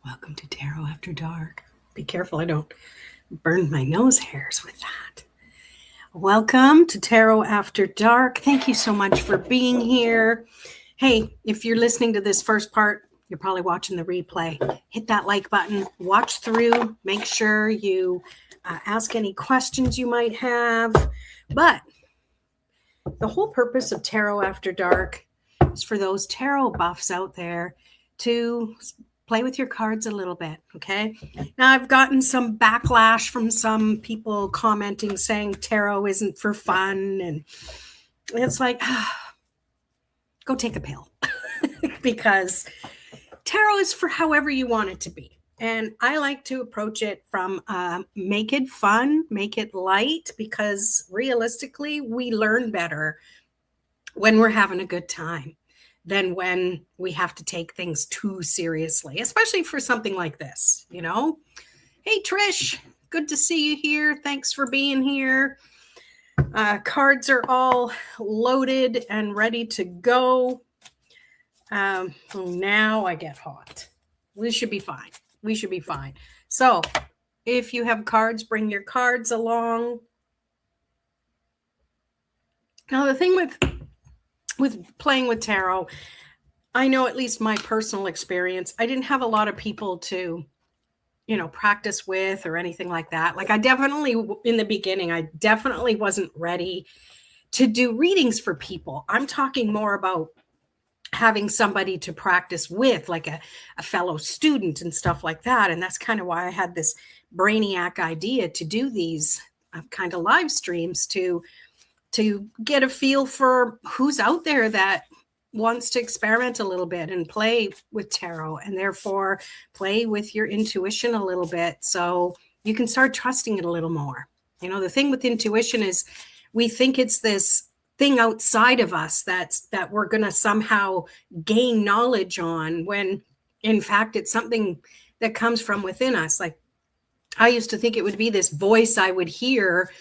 Welcome to Tarot After Dark. Be careful I don't burn my nose hairs with that. Welcome to Tarot After Dark. Thank you so much for being here. Hey, if you're listening to this first part, you're probably watching the replay. Hit that like button, watch through, make sure you ask any questions you might have. But the whole purpose of Tarot After Dark is for those tarot buffs out there to play with your cards a little bit, okay? Now, I've gotten some backlash from some people commenting saying tarot isn't for fun, and it's like, go take a pill because tarot is for however you want it to be. And I like to approach it from make it fun, make it light, because realistically, we learn better when we're having a good time than when we have to take things too seriously, especially for something like this, you know? Hey, Trish, good to see you here. Thanks for being here. Cards are all loaded and ready to go. Now I get hot. We should be fine. We should be fine. So if you have cards, bring your cards along. Now, the thing with playing with tarot, I know at least my personal experience, I didn't have a lot of people to, practice with or anything like that. Like in the beginning, I definitely wasn't ready to do readings for people. I'm talking more about having somebody to practice with, like a fellow student and stuff like that. And that's kind of why I had this brainiac idea to do these kind of live streams to get a feel for who's out there that wants to experiment a little bit and play with tarot, and therefore play with your intuition a little bit so you can start trusting it a little more. The thing with intuition is we think it's this thing outside of us that we're going to somehow gain knowledge on, when in fact it's something that comes from within us. Like, I used to think it would be this voice I would hear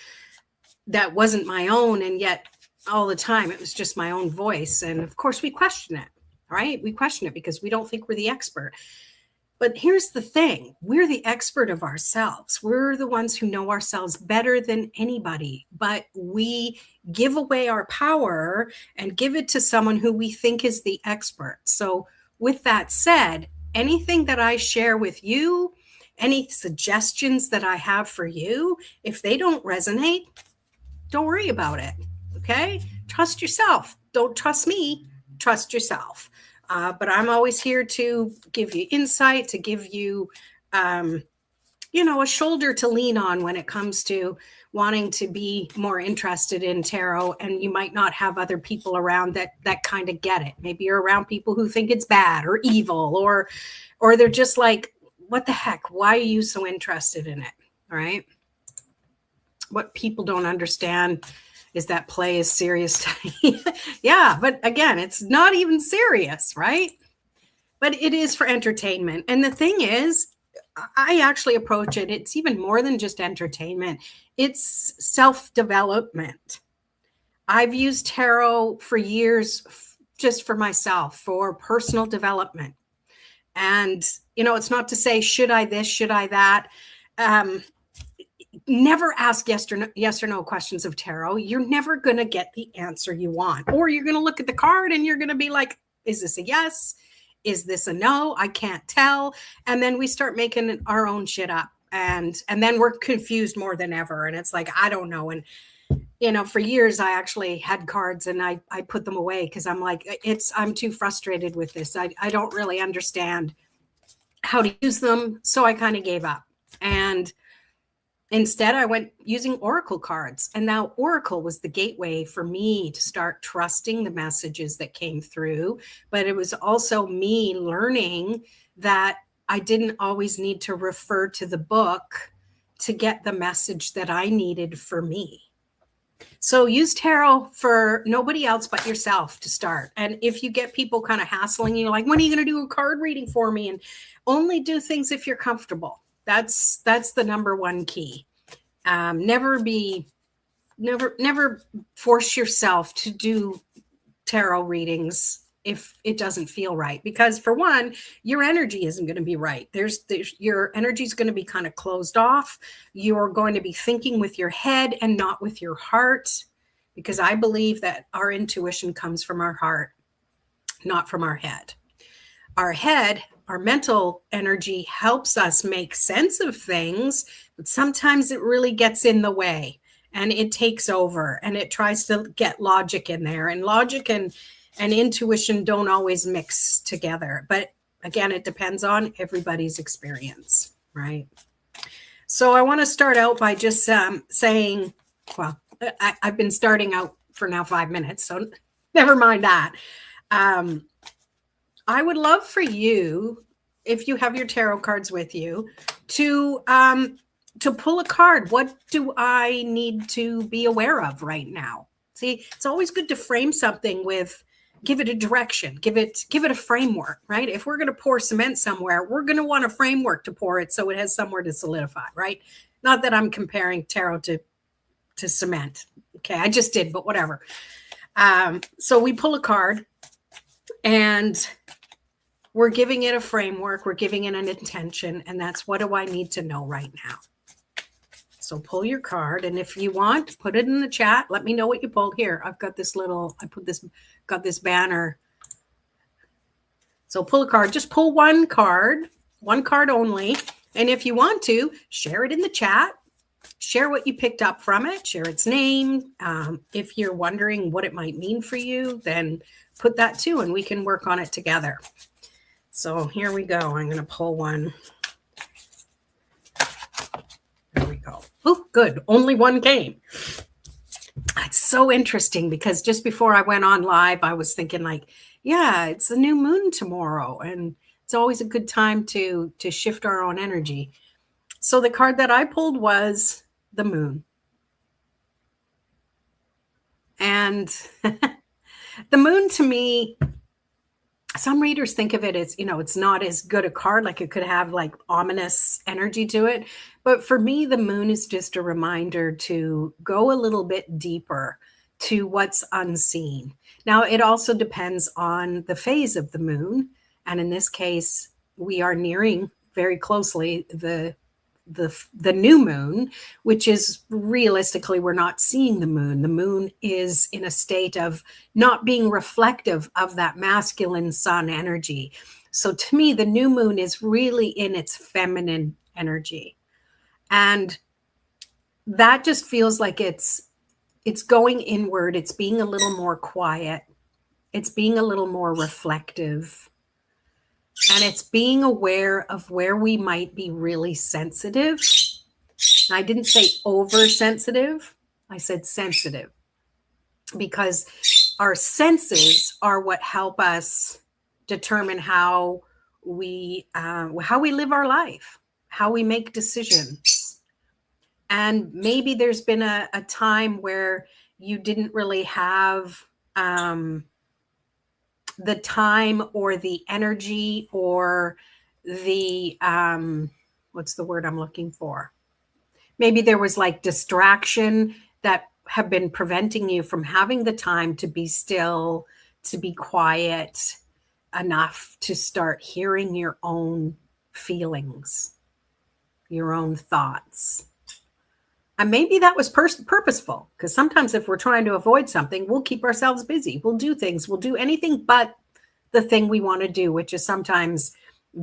that wasn't my own, and yet all the time it was just my own voice. And of course we question it, right? We question it because we don't think we're the expert. But here's the thing, we're the expert of ourselves. We're the ones who know ourselves better than anybody, but we give away our power and give it to someone who we think is the expert. So with that said, anything that I share with you, any suggestions that I have for you, if they don't resonate, don't worry about it, okay? Trust yourself. Don't trust me. Trust yourself. But I'm always here to give you insight, to give you, a shoulder to lean on when it comes to wanting to be more interested in tarot. And you might not have other people around that kind of get it. Maybe you're around people who think it's bad or evil, or they're just like, what the heck? Why are you so interested in it? All right. What people don't understand is that play is serious. Yeah, but again, it's not even serious, right? But it is for entertainment. And the thing is, I actually approach it, it's even more than just entertainment. It's self-development. I've used tarot for years just for myself, for personal development. And, it's not to say, should I this, should I that? Never ask yes or no questions of tarot. You're never going to get the answer you want. Or you're going to look at the card and you're going to be like, is this a yes? Is this a no? I can't tell. And then we start making our own shit up. And then we're confused more than ever. And it's like, I don't know. And, for years, I actually had cards and I put them away because I'm like, I'm too frustrated with this. I don't really understand how to use them. So I kind of gave up. And instead, I went using oracle cards. And now oracle was the gateway for me to start trusting the messages that came through. But it was also me learning that I didn't always need to refer to the book to get the message that I needed for me. So use tarot for nobody else but yourself to start. And if you get people kind of hassling you, like, when are you going to do a card reading for me? And only do things if you're comfortable. That's the number one key. Never force yourself to do tarot readings if it doesn't feel right. Because for one, your energy isn't going to be right. There's your energy is going to be kind of closed off. You're going to be thinking with your head and not with your heart, because I believe that our intuition comes from our heart, not from our head. Our head, our mental energy helps us make sense of things, but sometimes it really gets in the way and it takes over and it tries to get logic in there, and logic and intuition don't always mix together. But again, it depends on everybody's experience, right? So I want to start out by just saying, well, I've been starting out for now 5 minutes, so never mind that. I would love for you, if you have your tarot cards with you, to pull a card. What do I need to be aware of right now? See, it's always good to frame something with, give it a direction, give it a framework, right? If we're going to pour cement somewhere, we're going to want a framework to pour it so it has somewhere to solidify, right? Not that I'm comparing tarot to cement. Okay, I just did, but whatever. So we pull a card and we're giving it a framework, we're giving it an intention, and that's, what do I need to know right now? So pull your card, and if you want, put it in the chat. Let me know what you pulled. Here, I've got this little, got this banner. So pull a card, just pull one card only. And if you want to, share it in the chat. Share what you picked up from it, share its name. If you're wondering what it might mean for you, then put that too, and we can work on it together. So here we go. I'm going to pull one. There we go. Oh, good. Only one came. It's so interesting because just before I went on live, I was thinking like, yeah, it's a new moon tomorrow, and it's always a good time to shift our own energy. So the card that I pulled was the moon. And the moon, to me, some readers think of it as, it's not as good a card, like it could have like ominous energy to it. But for me, the moon is just a reminder to go a little bit deeper to what's unseen. Now, it also depends on the phase of the moon. And in this case, we are nearing very closely the new moon, which is realistically, we're not seeing the moon. The moon is in a state of not being reflective of that masculine sun energy. So to me, the new moon is really in its feminine energy. And that just feels like it's going inward. It's being a little more quiet. It's being a little more reflective. And it's being aware of where we might be really sensitive. And I didn't say oversensitive. I said sensitive, because our senses are what help us determine how we live our life, how we make decisions. And maybe there's been a time where you didn't really have the time or the energy or the what's the word I'm looking for? Maybe there was like distraction that have been preventing you from having the time to be still, to be quiet enough to start hearing your own feelings, your own thoughts. And maybe that was purposeful, because sometimes if we're trying to avoid something, we'll keep ourselves busy. We'll do things. We'll do anything but the thing we want to do, which is sometimes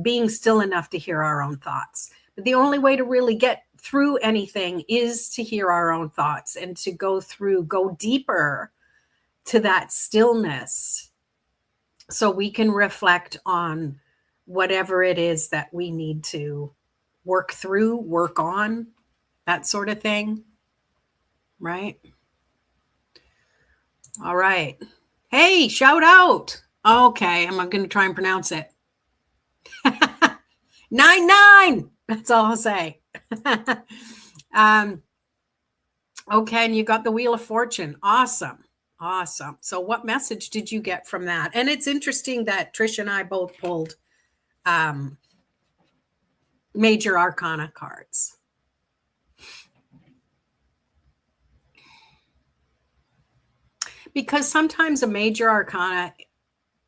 being still enough to hear our own thoughts. But the only way to really get through anything is to hear our own thoughts and to go deeper to that stillness, so we can reflect on whatever it is that we need to work through, work on, that sort of thing, right? All right. Hey, shout out. Okay, I'm going to try and pronounce it. 99. That's all I'll say. Okay, and you got the Wheel of Fortune. Awesome. Awesome. So what message did you get from that? And it's interesting that Trish and I both pulled major arcana cards. Because sometimes a major arcana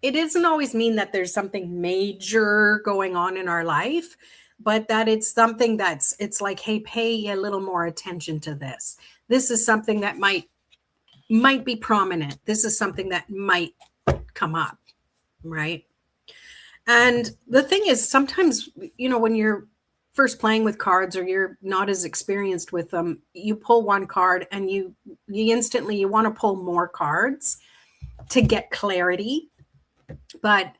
it doesn't always mean that there's something major going on in our life, but that it's something it's like, hey, pay a little more attention to this. This is something that might be prominent. This is something that might come up, right? And the thing is, sometimes, when you're first playing with cards or you're not as experienced with them, you pull one card and you instantly you want to pull more cards to get clarity. But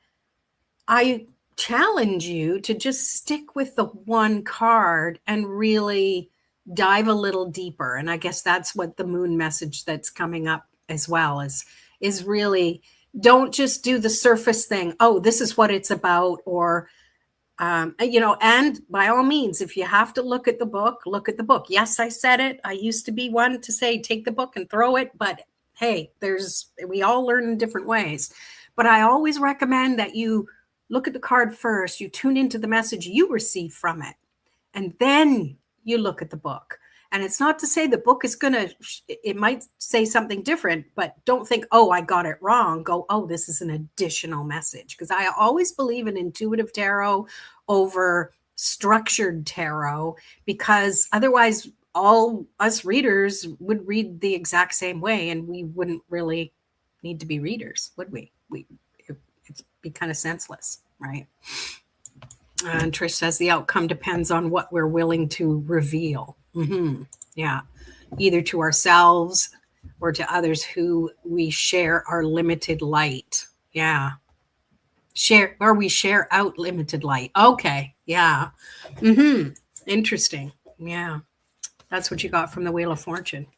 I challenge you to just stick with the one card and really dive a little deeper. And I guess that's what the moon message that's coming up as well is really, don't just do the surface thing. Oh, this is what it's about. Or, and by all means, if you have to look at the book, look at the book. Yes, I said it. I used to be one to say, take the book and throw it. But hey, we all learn in different ways. But I always recommend that you look at the card first, you tune into the message you receive from it, and then you look at the book. And it's not to say the book is it might say something different, but don't think, oh, I got it wrong. Go, oh, this is an additional message. Because I always believe in intuitive tarot over structured tarot, because otherwise all us readers would read the exact same way and we wouldn't really need to be readers, would we? It'd be kind of senseless, right? And Trish says the outcome depends on what we're willing to reveal. Mm-hmm. Yeah. Either to ourselves or to others who we share our limited light. Yeah. We share out limited light. Okay. Yeah. Mm-hmm. Interesting. Yeah. That's what you got from the Wheel of Fortune.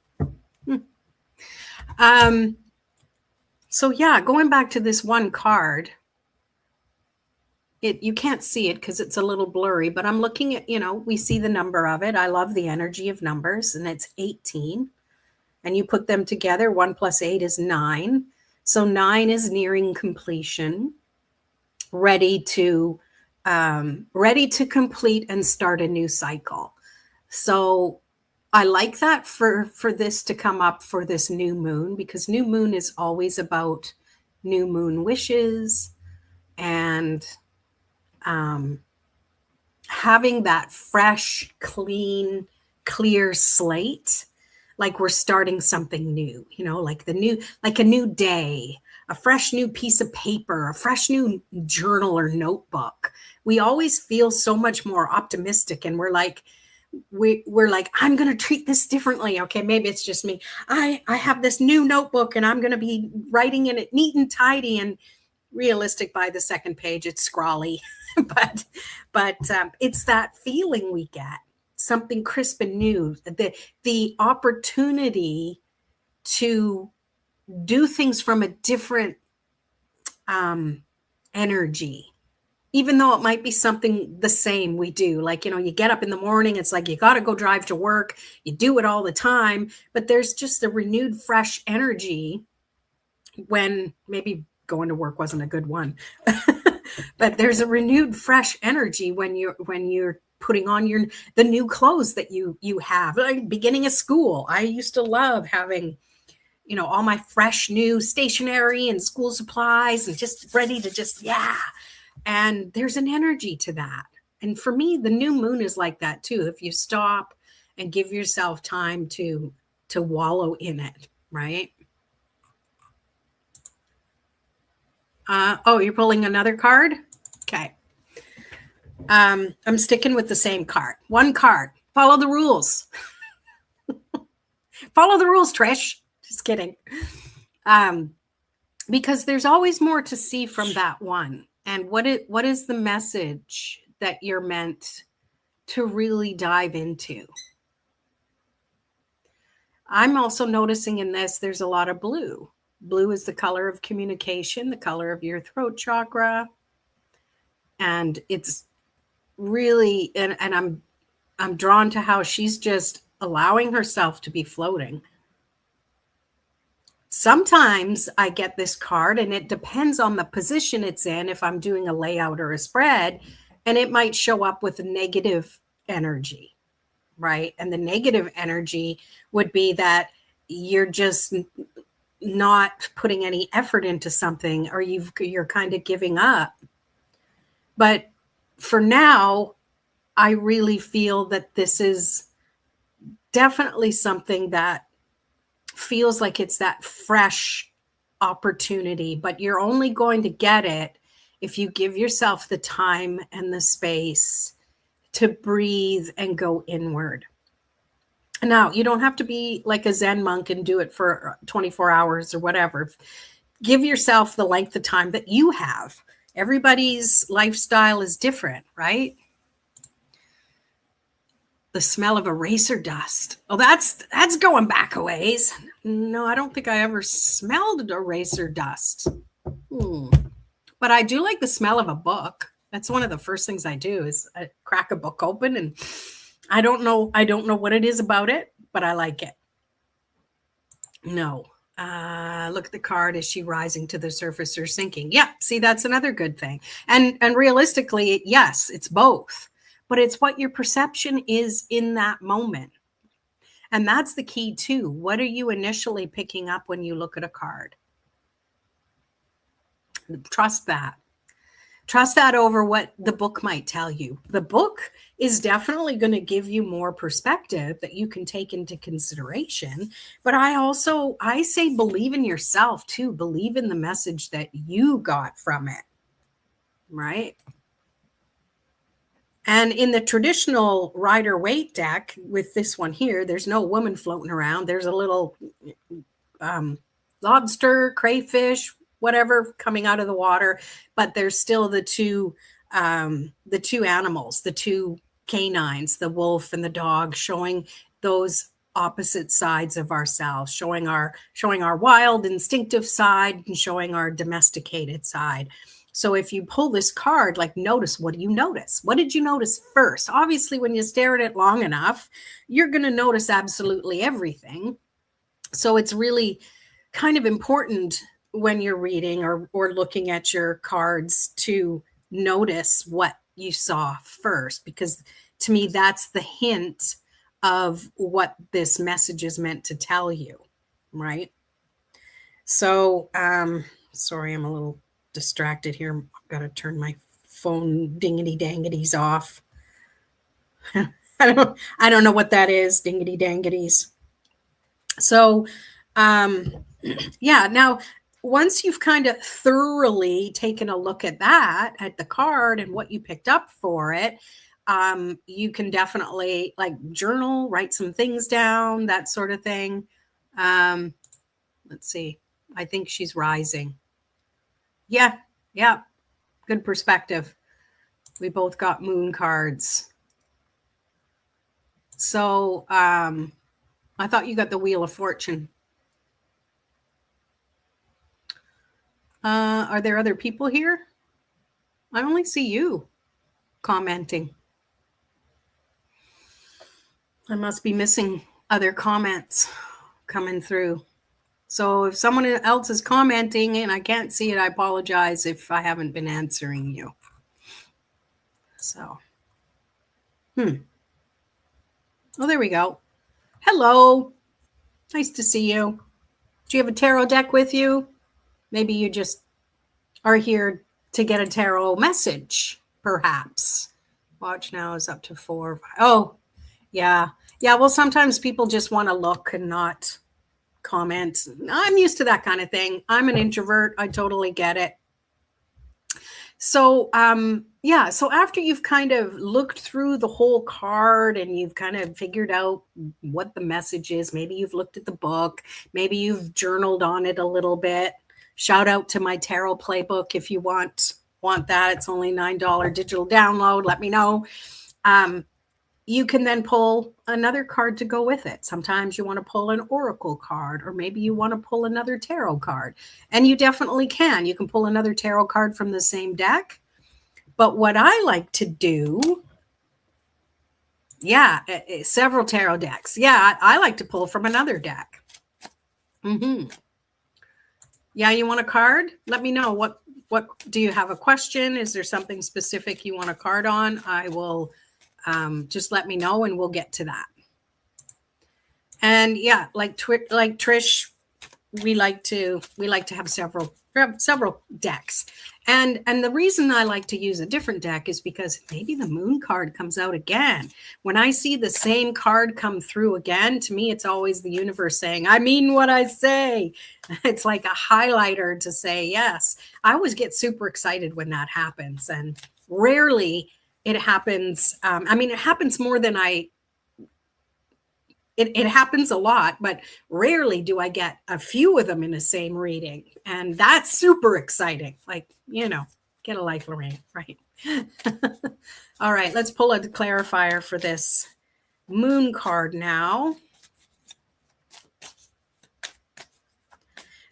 So yeah, going back to this one card, you can't see it because it's a little blurry, but I'm looking at, we see the number of it. I love the energy of numbers, and it's 18. And you put them together, 1 + 8 is 9. So 9 is nearing completion, ready to complete and start a new cycle. So I like that for this to come up for this new moon, because new moon is always about new moon wishes and having that fresh, clean, clear slate, like we're starting something new, like a new day, a fresh new piece of paper, a fresh new journal or notebook. We always feel so much more optimistic, and we're like, I'm going to treat this differently. Okay, maybe it's just me. I have this new notebook and I'm going to be writing in it neat and tidy, and realistic by the second page it's scrawly. but it's that feeling we get, something crisp and new, the opportunity to do things from a different energy, even though it might be something the same we do. Like, you get up in the morning, it's like you got to go drive to work, you do it all the time, but there's just a renewed, fresh energy when maybe going to work wasn't a good one. But there's a renewed, fresh energy when you're putting on the new clothes that you have. Like beginning of school, I used to love having, all my fresh new stationery and school supplies and just ready to And there's an energy to that. And for me, the new moon is like that too. If you stop and give yourself time to wallow in it, right? You're pulling another card? Okay. I'm sticking with the same card. One card. Follow the rules. Follow the rules, Trish. Just kidding. Because there's always more to see from that one. And what is the message that you're meant to really dive into? I'm also noticing in this, there's a lot of blue. Blue is the color of communication, the color of your throat chakra. And it's really, and I'm drawn to how she's just allowing herself to be floating. Sometimes I get this card and it depends on the position it's in, if I'm doing a layout or a spread, and it might show up with a negative energy, right? And the negative energy would be that you're just not putting any effort into something, or you're kind of giving up. But for now, I really feel that this is definitely something that feels like it's that fresh opportunity, but you're only going to get it if you give yourself the time and the space to breathe and go inward. Now, you don't have to be like a Zen monk and do it for 24 hours or whatever. Give yourself the length of time that you have. Everybody's lifestyle is different, right? The smell of eraser dust. Oh, that's going back a ways. No, I don't think I ever smelled eraser dust. But I do like the smell of a book. That's one of the first things I do is I crack a book open, and I don't know what it is about it, but I like it. No. Look at the card. Is she rising to the surface or sinking? Yeah, see, that's another good thing. And realistically, yes, it's both. But it's what your perception is in that moment. And that's the key too. What are you initially picking up when you look at a card? Trust that. Trust that over what the book might tell you. The book is definitely going to give you more perspective that you can take into consideration. But I say believe in yourself too. Believe in the message that you got from it, right? And in the traditional Rider-Waite deck with this one here, there's no woman floating around. There's a little lobster, crayfish, whatever coming out of the water, but there's still the two animals, the two canines, the wolf and the dog, showing those opposite sides of ourselves, showing our wild, instinctive side and showing our domesticated side. So if you pull this card, like, notice, what do you notice? What did you notice first? Obviously, when you stare at it long enough, you're going to notice absolutely everything. So it's really kind of important when you're reading or looking at your cards to notice what you saw first, because to me, that's the hint of what this message is meant to tell you, right? So, sorry, I'm a little distracted here. I've got to turn my phone dingity dangities off. I don't know what that is, dingity dangities. So, yeah, now once you've kind of thoroughly taken a look at that, at the card and what you picked up for it, you can definitely like journal, write some things down, that sort of thing. Let's see. I think she's rising. Yeah. Good perspective. We both got moon cards. So I thought you got the Wheel of Fortune. Are there other people here? I only see you commenting. I must be missing other comments coming through. So if someone else is commenting and I can't see it, I apologize if I haven't been answering you. So, oh, there we go. Hello. Nice to see you. Do you have a tarot deck with you? Maybe you just are here to get a tarot message, perhaps. Watch now is up to 4. Oh, yeah. Yeah, well, sometimes people just want to look and not comment. I'm used to that kind of thing. I'm an introvert. I totally get it. So, yeah. So after you've kind of looked through the whole card and you've kind of figured out what the message is, maybe you've looked at the book, maybe you've journaled on it a little bit. Shout out to my tarot playbook if you want that. It's only $9 digital download. Let me know. You can then pull another card to go with it. Sometimes you want to pull an oracle card, or maybe you want to pull another tarot card. And you definitely can. You can pull another tarot card from the same deck. But what I like to do, yeah, several tarot decks. Yeah, I like to pull from another deck. Yeah, you want a card? Let me know. What do you have a question? Is there something specific you want a card on? I will just let me know and we'll get to that. And yeah, like Trish we like to have several decks. And the reason I like to use a different deck is because maybe the moon card comes out again. When I see the same card come through again, to me, it's always the universe saying, I mean what I say. It's like a highlighter to say yes. I always get super excited when that happens. And rarely it happens. It happens more than it happens a lot, but rarely do I get a few of them in the same reading. And that's super exciting. Like, get a life, Lorraine, right? All right, let's pull a clarifier for this moon card now.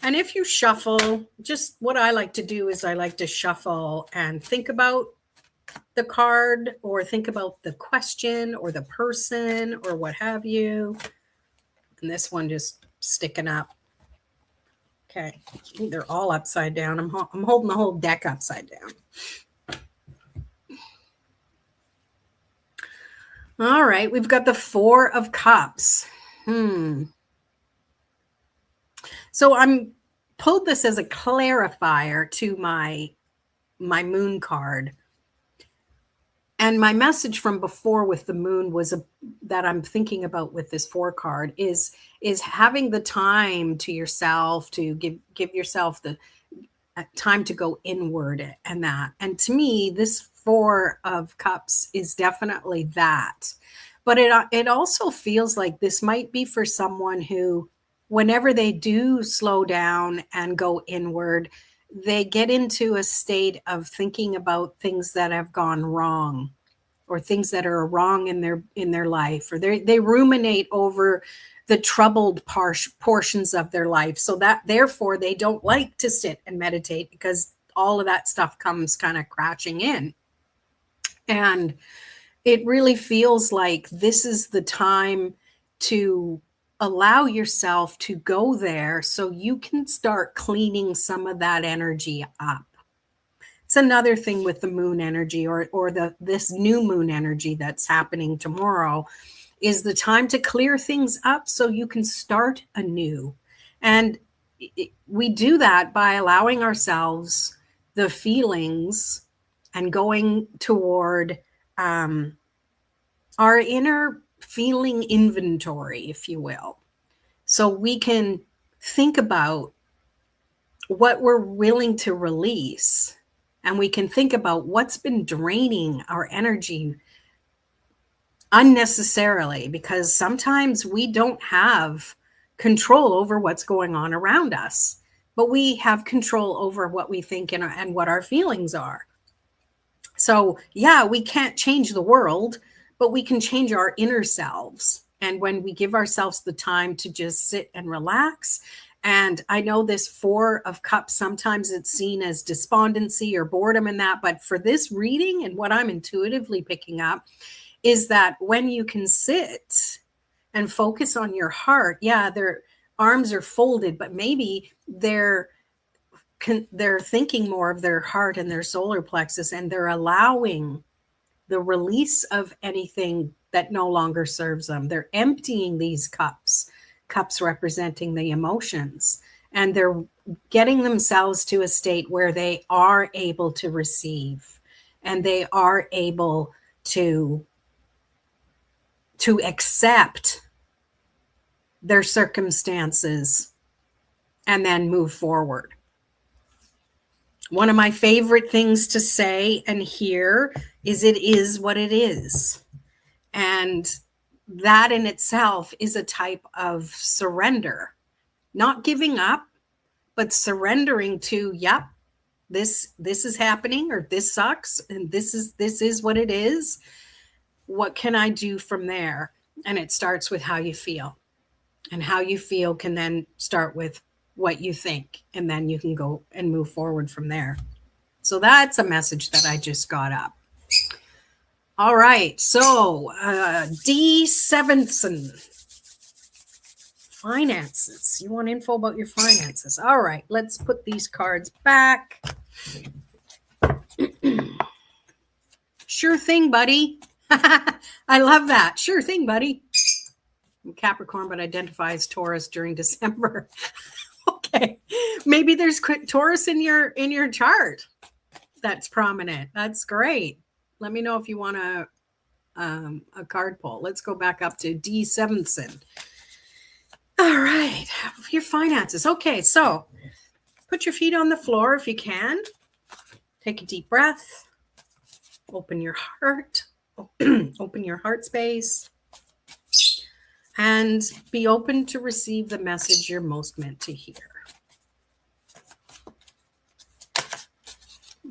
And if you shuffle, just what I like to do is I like to shuffle and think about the card or think about the question or the person or what have you. And this one just sticking up. Okay, they're all upside down. I'm holding the whole deck upside down. All right, we've got the Four of Cups. So I'm pulled this as a clarifier to my moon card. And my message from before with the moon was that I'm thinking about with this 4 card is having the time to yourself, to give yourself the time to go inward and that. And to me, this 4 of Cups is definitely that. But it also feels like this might be for someone who, whenever they do slow down and go inward, they get into a state of thinking about things that have gone wrong or things that are wrong in their life, or they ruminate over the troubled portions of their life. So that therefore they don't like to sit and meditate because all of that stuff comes kind of crashing in. And it really feels like this is the time to allow yourself to go there so you can start cleaning some of that energy up. It's another thing with the moon energy or this new moon energy that's happening tomorrow is the time to clear things up so you can start anew. And we do that by allowing ourselves the feelings and going toward our inner feeling inventory, if you will. So we can think about what we're willing to release, and we can think about what's been draining our energy unnecessarily, because sometimes we don't have control over what's going on around us, but we have control over what we think and what our feelings are. So yeah, we can't change the world, but we can change our inner selves. And when we give ourselves the time to just sit and relax, and I know this 4 of Cups, sometimes it's seen as despondency or boredom in that, but for this reading and what I'm intuitively picking up is that when you can sit and focus on your heart, yeah, their arms are folded, but maybe they're thinking more of their heart and their solar plexus, and they're allowing the release of anything that no longer serves them. They're emptying these cups representing the emotions, and they're getting themselves to a state where they are able to receive and they are able to accept their circumstances and then move forward. One of my favorite things to say and hear is it is what it is. And that in itself is a type of surrender, not giving up, but surrendering to, yep, this is happening, or this sucks, and this is what it is. What can I do from there? And it starts with how you feel, and how you feel can then start with what you think, and then you can go and move forward from there. So that's a message that I just got up. All right, so D. Sevenson, finances. You want info about your finances? All right, let's put these cards back. Sure thing, buddy. I love that. Sure thing, buddy. I'm Capricorn, but identify as Taurus during December. Maybe there's Taurus in your chart that's prominent. That's great. Let me know if you want a card pull. Let's go back up to D. Sevenson. All right, your finances. Okay, so put your feet on the floor if you can. Take a deep breath. Open your heart. Open your heart space. And be open to receive the message you're most meant to hear.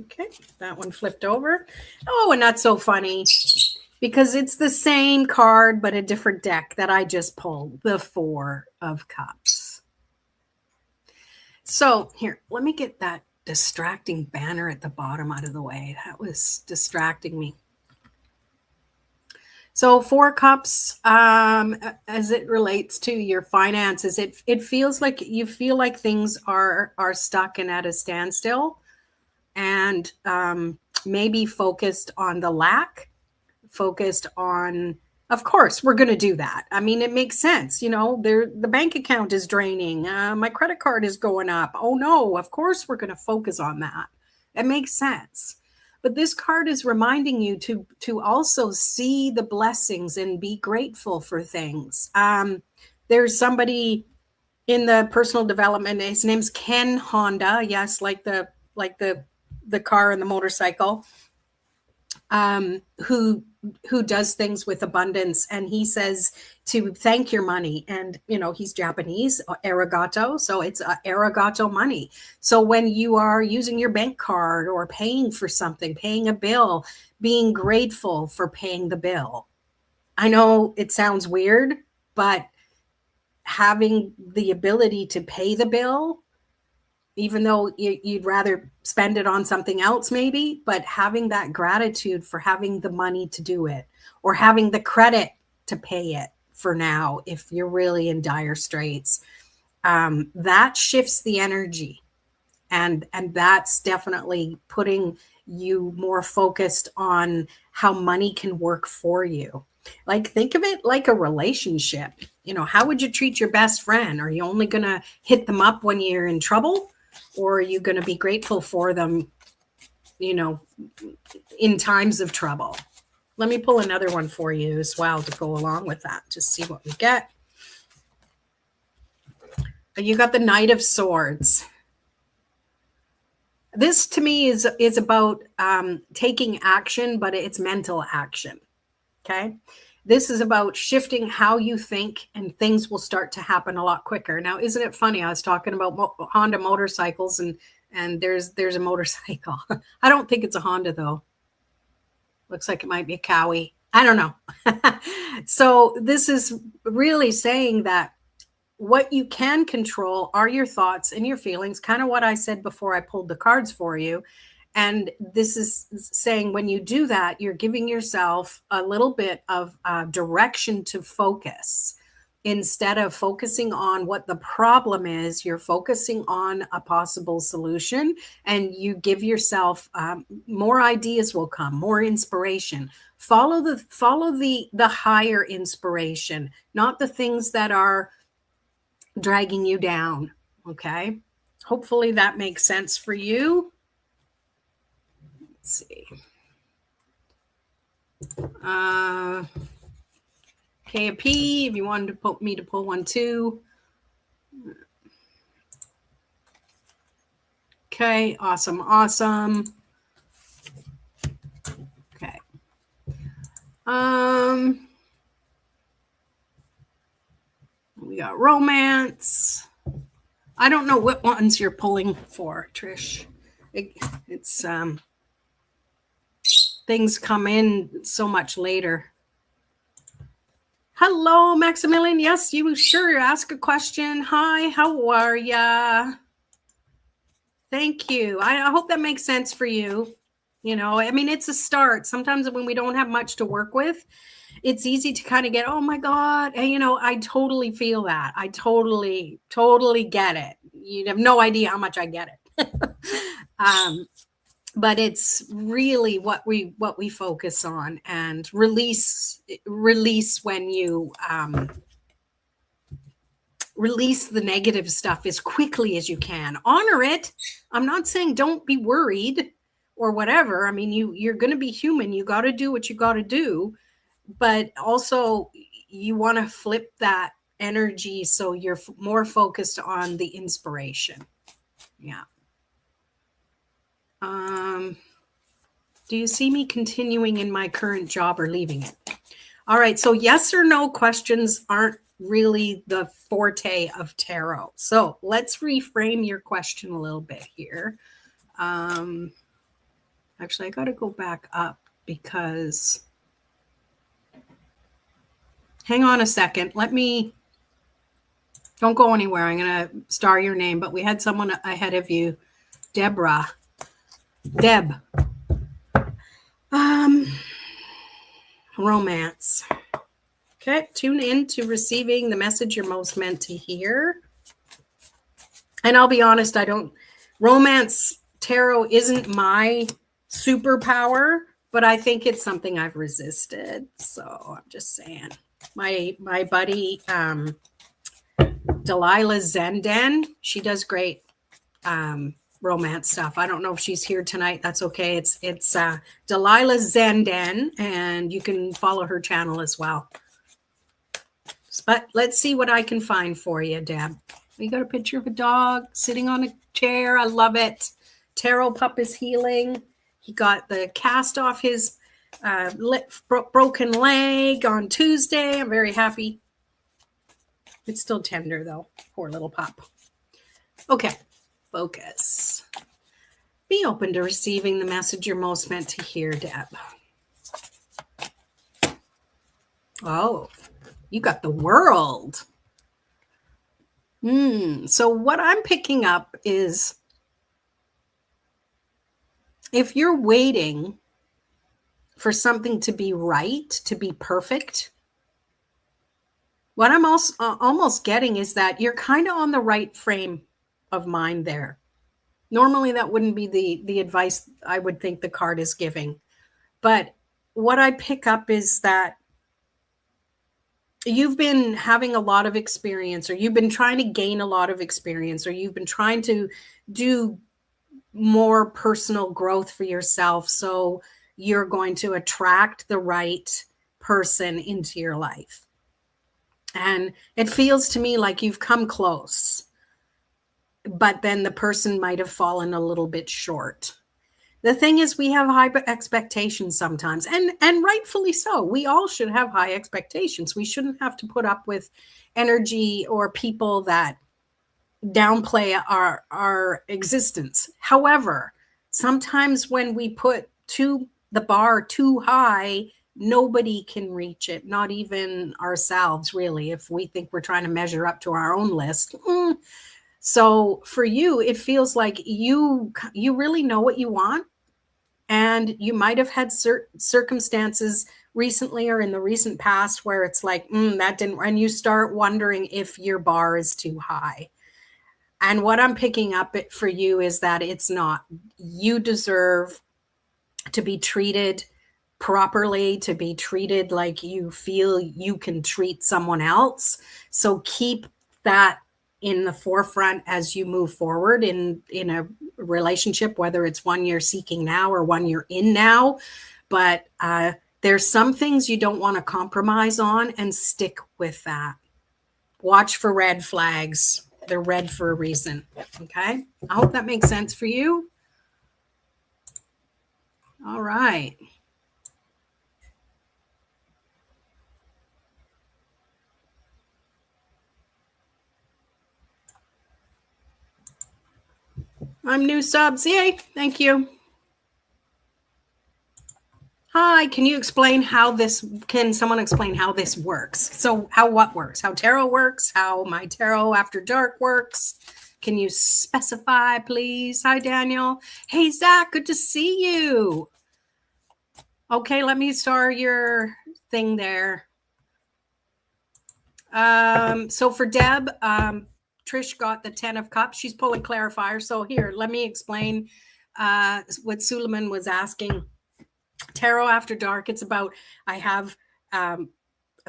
Okay, that one flipped over. Oh, and that's so funny because it's the same card, but a different deck that I just pulled, the Four of Cups. So here, let me get that distracting banner at the bottom out of the way. That was distracting me. So Four Cups, as it relates to your finances, it feels like you feel like things are stuck and at a standstill, and maybe focused on the lack, focused on, of course, we're going to do that. I mean, it makes sense. You know, the bank account is draining. My credit card is going up. Oh no, of course we're going to focus on that. It makes sense. But this card is reminding you to also see the blessings and be grateful for things. There's somebody in the personal development. His name's Ken Honda. Yes, like the car and the motorcycle. Who does things with abundance, and he says to thank your money. And you know, he's Japanese, arigato, so it's arigato money. So when you are using your bank card or paying for something, paying a bill, being grateful for paying the bill. I know it sounds weird, but having the ability to pay the bill, even though you'd rather spend it on something else maybe, but having that gratitude for having the money to do it, or having the credit to pay it for now if you're really in dire straits, that shifts the energy. And that's definitely putting you more focused on how money can work for you. Like, think of it like a relationship. You know, how would you treat your best friend? Are you only going to hit them up when you're in trouble? Or are you going to be grateful for them, you know, in times of trouble? Let me pull another one for you as well to go along with that, to see what we get. You got the Knight of Swords. This to me is about taking action, but it's mental action. Okay. This is about shifting how you think, and things will start to happen a lot quicker. Now, isn't it funny? I was talking about Honda motorcycles, and there's a motorcycle. I don't think it's a Honda though. Looks like it might be a Cowie. I don't know. So this is really saying that what you can control are your thoughts and your feelings, kind of what I said before I pulled the cards for you. And this is saying when you do that, you're giving yourself a little bit of direction to focus. Instead of focusing on what the problem is, you're focusing on a possible solution, and you give yourself more ideas will come, more inspiration. Follow the higher inspiration, not the things that are dragging you down. Okay. Hopefully that makes sense for you. Let's see. KP, if you wanted to put me to pull one too. Okay, awesome. Okay. We got romance. I don't know what ones you're pulling for, Trish. It's things come in so much later. Hello, Maximilian. Yes, you sure ask a question. Hi, how are ya? Thank you. I hope that makes sense for you. You know, I mean, it's a start. Sometimes when we don't have much to work with, it's easy to kind of get, oh my God. And, you know, I totally feel that. I totally get it. You have no idea how much I get it. But it's really what we focus on, and release when you release the negative stuff as quickly as you can. Honor it. I'm not saying don't be worried or whatever. I mean, you're going to be human. You got to do what you got to do, but also you want to flip that energy so you're more focused on the inspiration. Yeah. Do you see me continuing in my current job or leaving it? All right. So yes or no questions aren't really the forte of tarot. So let's reframe your question a little bit here. Actually, I got to go back up because hang on a second. Don't go anywhere. I'm going to star your name, but we had someone ahead of you, Deborah. Deb. Romance. Okay, tune in to receiving the message you're most meant to hear. And I'll be honest, romance tarot isn't my superpower, but I think it's something I've resisted. So I'm just saying. My buddy, Delilah Zenden, she does great romance stuff. I don't know if she's here tonight. That's okay. It's Delilah Zenden, and you can follow her channel as well. But let's see what I can find for you, Deb. We got a picture of a dog sitting on a chair. I love it. Tarot pup is healing. He got the cast off his broken leg on Tuesday. I'm very happy. It's still tender though. Poor little pup. Okay. Focus. Be open to receiving the message you're most meant to hear, Deb. Oh, you got the World. So what I'm picking up is if you're waiting for something to be right, to be perfect, what I'm also almost getting is that you're kind of on the right frame of mind there. Normally that wouldn't be the advice I would think the card is giving. But what I pick up is that you've been having a lot of experience, or you've been trying to gain a lot of experience, or you've been trying to do more personal growth for yourself. So you're going to attract the right person into your life. And it feels to me like you've come close, but then the person might have fallen a little bit short. The thing is, we have high expectations sometimes, and rightfully so. We all should have high expectations. We shouldn't have to put up with energy or people that downplay our existence. However, sometimes when we put the bar too high, nobody can reach it, not even ourselves, really, if we think we're trying to measure up to our own list. So for you, it feels like you really know what you want, and you might have had circumstances recently or in the recent past where it's like, that didn't, and you start wondering if your bar is too high. And what I'm picking up for you is that it's not. You deserve to be treated properly, to be treated like you feel you can treat someone else. So keep that in the forefront as you move forward in a relationship, whether it's one you're seeking now or one you're in now. But there's some things you don't want to compromise on, and stick with that. Watch for red flags. They're red for a reason. Okay. I hope that makes sense for you. All right. I'm new subs. Yay. Thank you. Hi, can someone explain how this works? So what works? How tarot works? How my tarot after dark works? Can you specify, please? Hi, Daniel. Hey, Zach, good to see you. Okay, let me start your thing there. So for Deb, Trish got the 10 of Cups. She's pulling clarifier. So here, let me explain what Suleiman was asking. Tarot After Dark, it's about, I have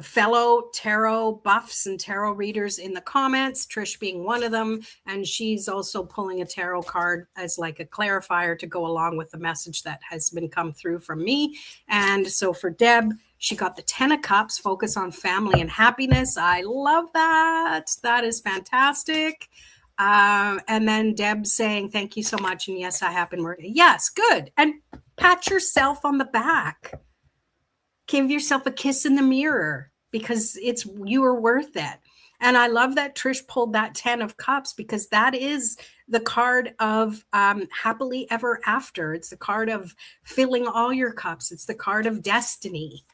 fellow tarot buffs and tarot readers in the comments, Trish being one of them. And she's also pulling a tarot card as like a clarifier to go along with the message that has been come through from me. And so for Deb, she got the 10 of Cups, focus on family and happiness. I love that. That is fantastic. And then Deb saying, thank you so much. And yes, I have been working. Yes, good. And pat yourself on the back. Give yourself a kiss in the mirror because you are worth it. And I love that Trish pulled that 10 of Cups because that is the card of happily ever after. It's the card of filling all your cups. It's the card of destiny.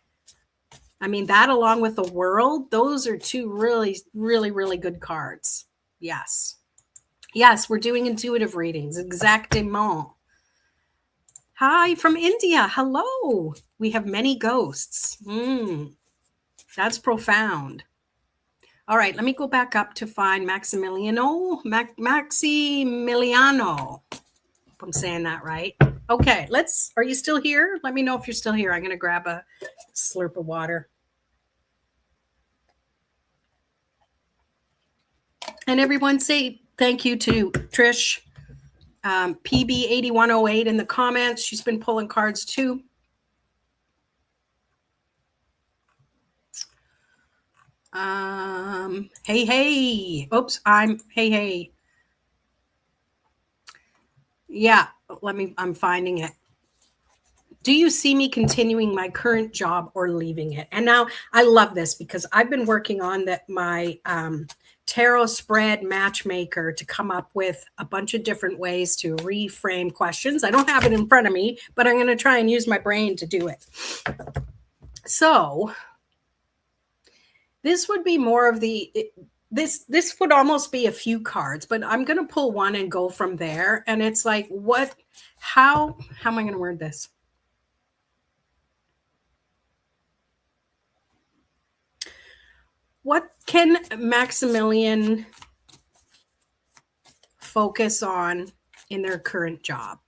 I mean, that along with the World, those are two really, really, really good cards. Yes. Yes, we're doing intuitive readings. Exactement. Hi from India. Hello. We have many ghosts. That's profound. All right, let me go back up to find Maximiliano. Maximiliano. If I'm saying that right. Okay, are you still here? Let me know if you're still here. I'm going to grab a slurp of water. And everyone say thank you to Trish. PB8108 in the comments. She's been pulling cards too. Hey. Oops, hey. Yeah, I'm finding it. Do you see me continuing my current job or leaving it? And now I love this because I've been working on my tarot spread matchmaker to come up with a bunch of different ways to reframe questions. I don't have it in front of me, but I'm going to try and use my brain to do it. So this would be more of this would almost be a few cards, but I'm going to pull one and go from there. And it's like, how am I going to word this? What can Maximilian focus on in their current job?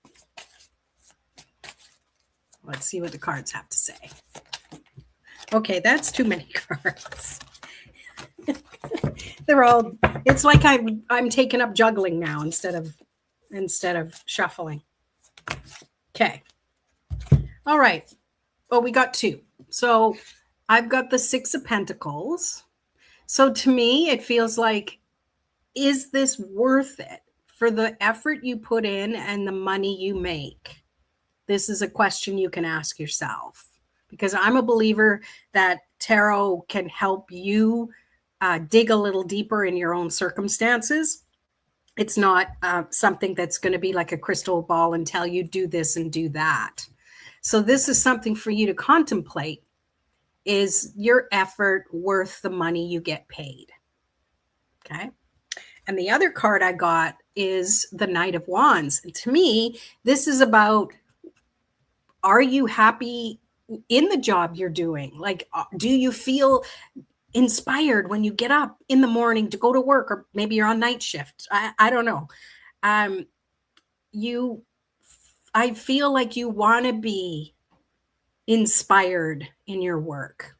Let's see what the cards have to say. Okay, that's too many cards. It's like I'm taking up juggling now instead of shuffling. Okay. All right. Well, we got two. So I've got the 6 of Pentacles. So to me, it feels like, is this worth it for the effort you put in and the money you make? This is a question you can ask yourself, because I'm a believer that tarot can help you dig a little deeper in your own circumstances. It's not something that's going to be like a crystal ball and tell you do this and do that. So this is something for you to contemplate. Is your effort worth the money you get paid? Okay. And the other card I got is the Knight of Wands. And to me, this is about, are you happy in the job you're doing? Like, do you feel inspired when you get up in the morning to go to work, or maybe you're on night shift? I don't know. I feel like you want to be inspired in your work.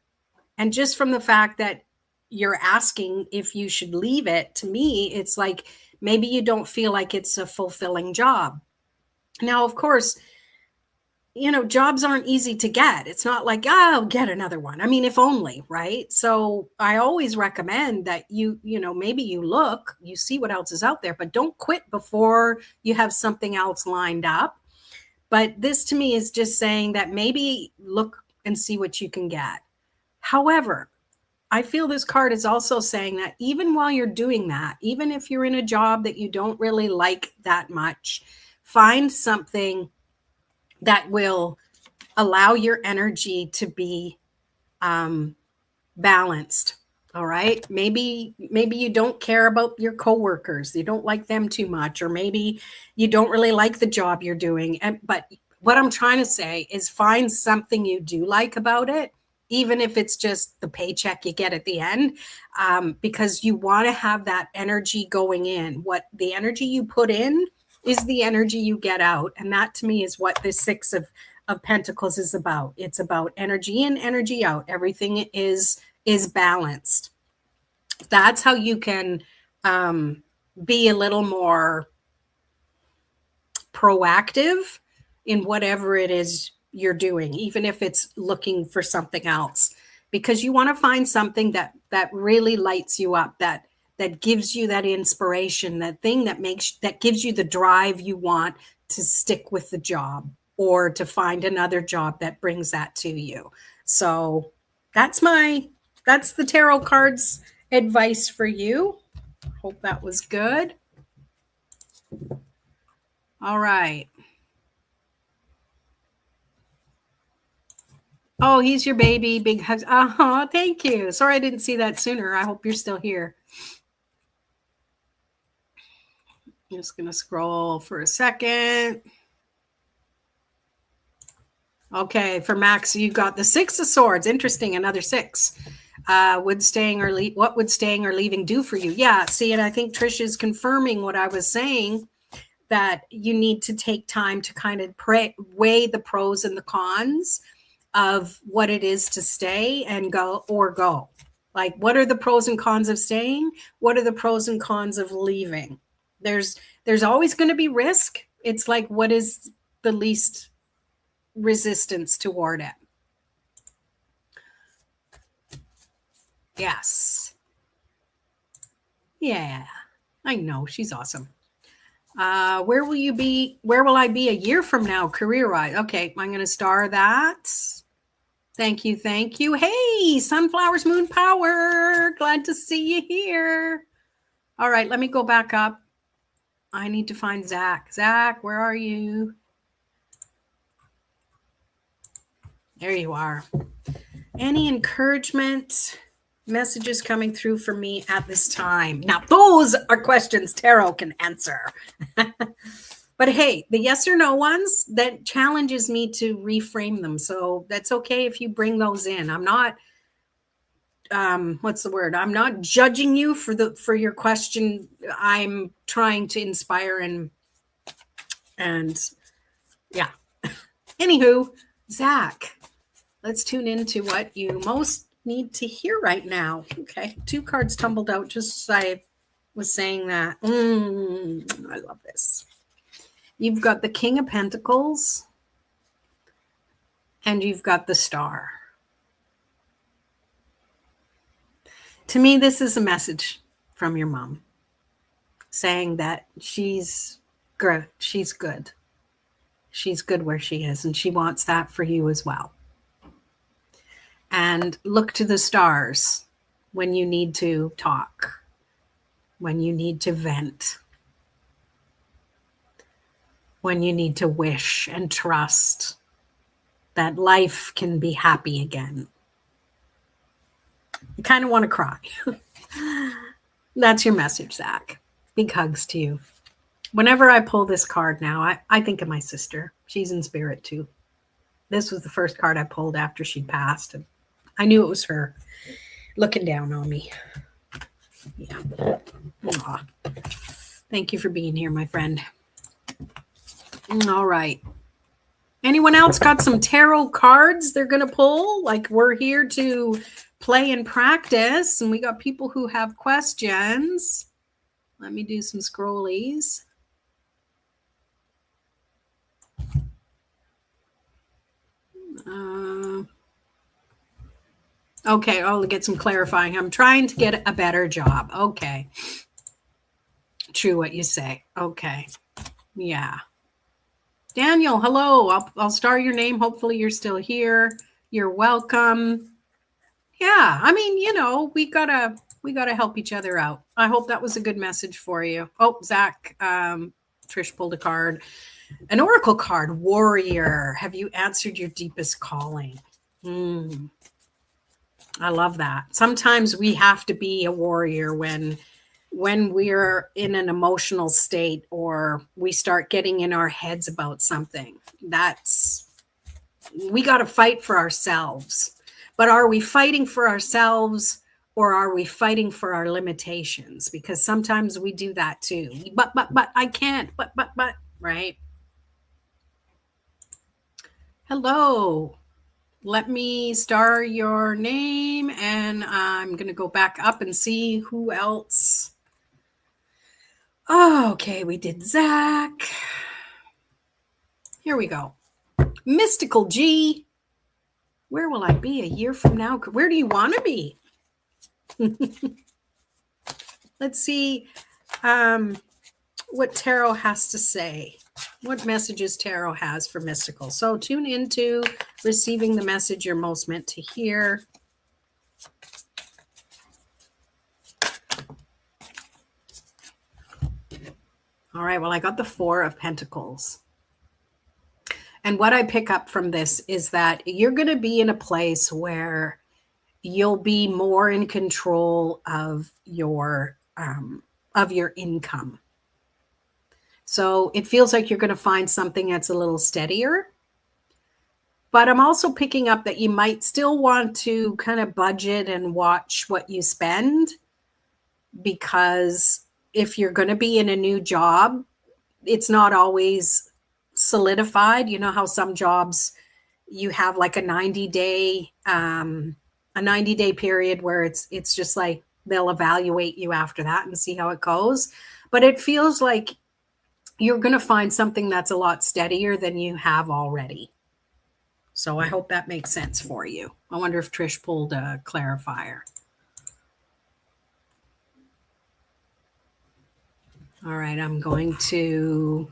And just from the fact that you're asking if you should leave it, to me, it's like maybe you don't feel like it's a fulfilling job. Now, of course, jobs aren't easy to get. It's not like, I'll get another one. I mean, if only, right? So I always recommend that maybe you see what else is out there, but don't quit before you have something else lined up. But this to me is just saying that maybe look and see what you can get. However, I feel this card is also saying that even while you're doing that, even if you're in a job that you don't really like that much, find something that will allow your energy to be balanced. All right. Maybe you don't care about your coworkers. You don't like them too much, or maybe you don't really like the job you're doing. But what I'm trying to say is find something you do like about it, even if it's just the paycheck you get at the end, because you want to have that energy going in. What the energy you put in is the energy you get out. And that to me is what this 6 of Pentacles is about. It's about energy in, energy out. Everything is is balanced. That's how you can be a little more proactive in whatever it is you're doing, even if it's looking for something else, because you want to find something that really lights you up, that gives you that inspiration, that thing that gives you the drive you want to stick with the job or to find another job that brings that to you. So that's the tarot cards advice for you. Hope that was good. All right. Oh, he's your baby. Big hugs. Oh, thank you. Sorry I didn't see that sooner. I hope you're still here. I'm just going to scroll for a second. Okay, for Max, you got the Six of Swords. Interesting, another six. What would staying or leaving do for you? Yeah, see, and I think Trish is confirming what I was saying, that you need to take time to kind of weigh the pros and the cons of what it is to stay and go or go. Like, what are the pros and cons of staying? What are the pros and cons of leaving? There's always going to be risk. It's like, what is the least resistance toward it? Yes. Yeah, I know. She's awesome. Where will I be a year from now, career-wise? Okay, I'm going to star that. Thank you. Hey, Sunflowers Moon Power. Glad to see you here. All right, let me go back up. I need to find Zach. Zach, where are you? There you are. Any encouragement messages coming through for me at this time? Now, those are questions tarot can answer. But hey, the yes or no ones, that challenges me to reframe them. So that's okay if you bring those in. I'm not, what's the word? I'm not judging you for your question. I'm trying to inspire and yeah. Anywho, Zach, let's tune into what you most need to hear right now. Okay, 2 cards tumbled out just as I was saying that. I love this. You've got the King of Pentacles and you've got the Star. To me, this is a message from your mom saying that she's good. She's good. She's good where she is, and she wants that for you as well. And look to the stars when you need to talk, when you need to vent, when you need to wish and trust that life can be happy again. You kind of want to cry. That's your message, Zach. Big hugs to you. Whenever I pull this card now, I think of my sister. She's in spirit too. This was the first card I pulled after she passed, and I knew it was her looking down on me. Yeah. Aww. Thank you for being here, my friend. All right. Anyone else got some tarot cards they're going to pull? Like, we're here to play and practice, and we got people who have questions. Let me do some scrollies. Okay, I'll get some clarifying. I'm trying to get a better job. Okay. True what you say. Okay. Yeah. Daniel, hello. I'll star your name. Hopefully you're still here. You're welcome. Yeah, I mean, we gotta help each other out. I hope that was a good message for you. Oh, Zach, Trish pulled a card. An oracle card, Warrior. Have you answered your deepest calling? I love that. Sometimes we have to be a warrior when we're in an emotional state or we start getting in our heads about something. We got to fight for ourselves. But are we fighting for ourselves or are we fighting for our limitations? Because sometimes we do that too. But I can't. But, right? Hello. Let me star your name, and I'm going to go back up and see who else. Oh, okay, we did Zach. Here we go. Mystical G. Where will I be a year from now? Where do you want to be? Let's see what tarot has to say. What messages tarot has for mystical. So tune into receiving the message you're most meant to hear. All right, well, I got the Four of Pentacles. And what I pick up from this is that you're going to be in a place where you'll be more in control of your income. So it feels like you're going to find something that's a little steadier. But I'm also picking up that you might still want to kind of budget and watch what you spend, because if you're going to be in a new job, it's not always solidified. You know how some jobs you have like a 90-day period where it's just like they'll evaluate you after that and see how it goes. But it feels like you're going to find something that's a lot steadier than you have already. So I hope that makes sense for you. I wonder if Trish pulled a clarifier. All right, I'm going to...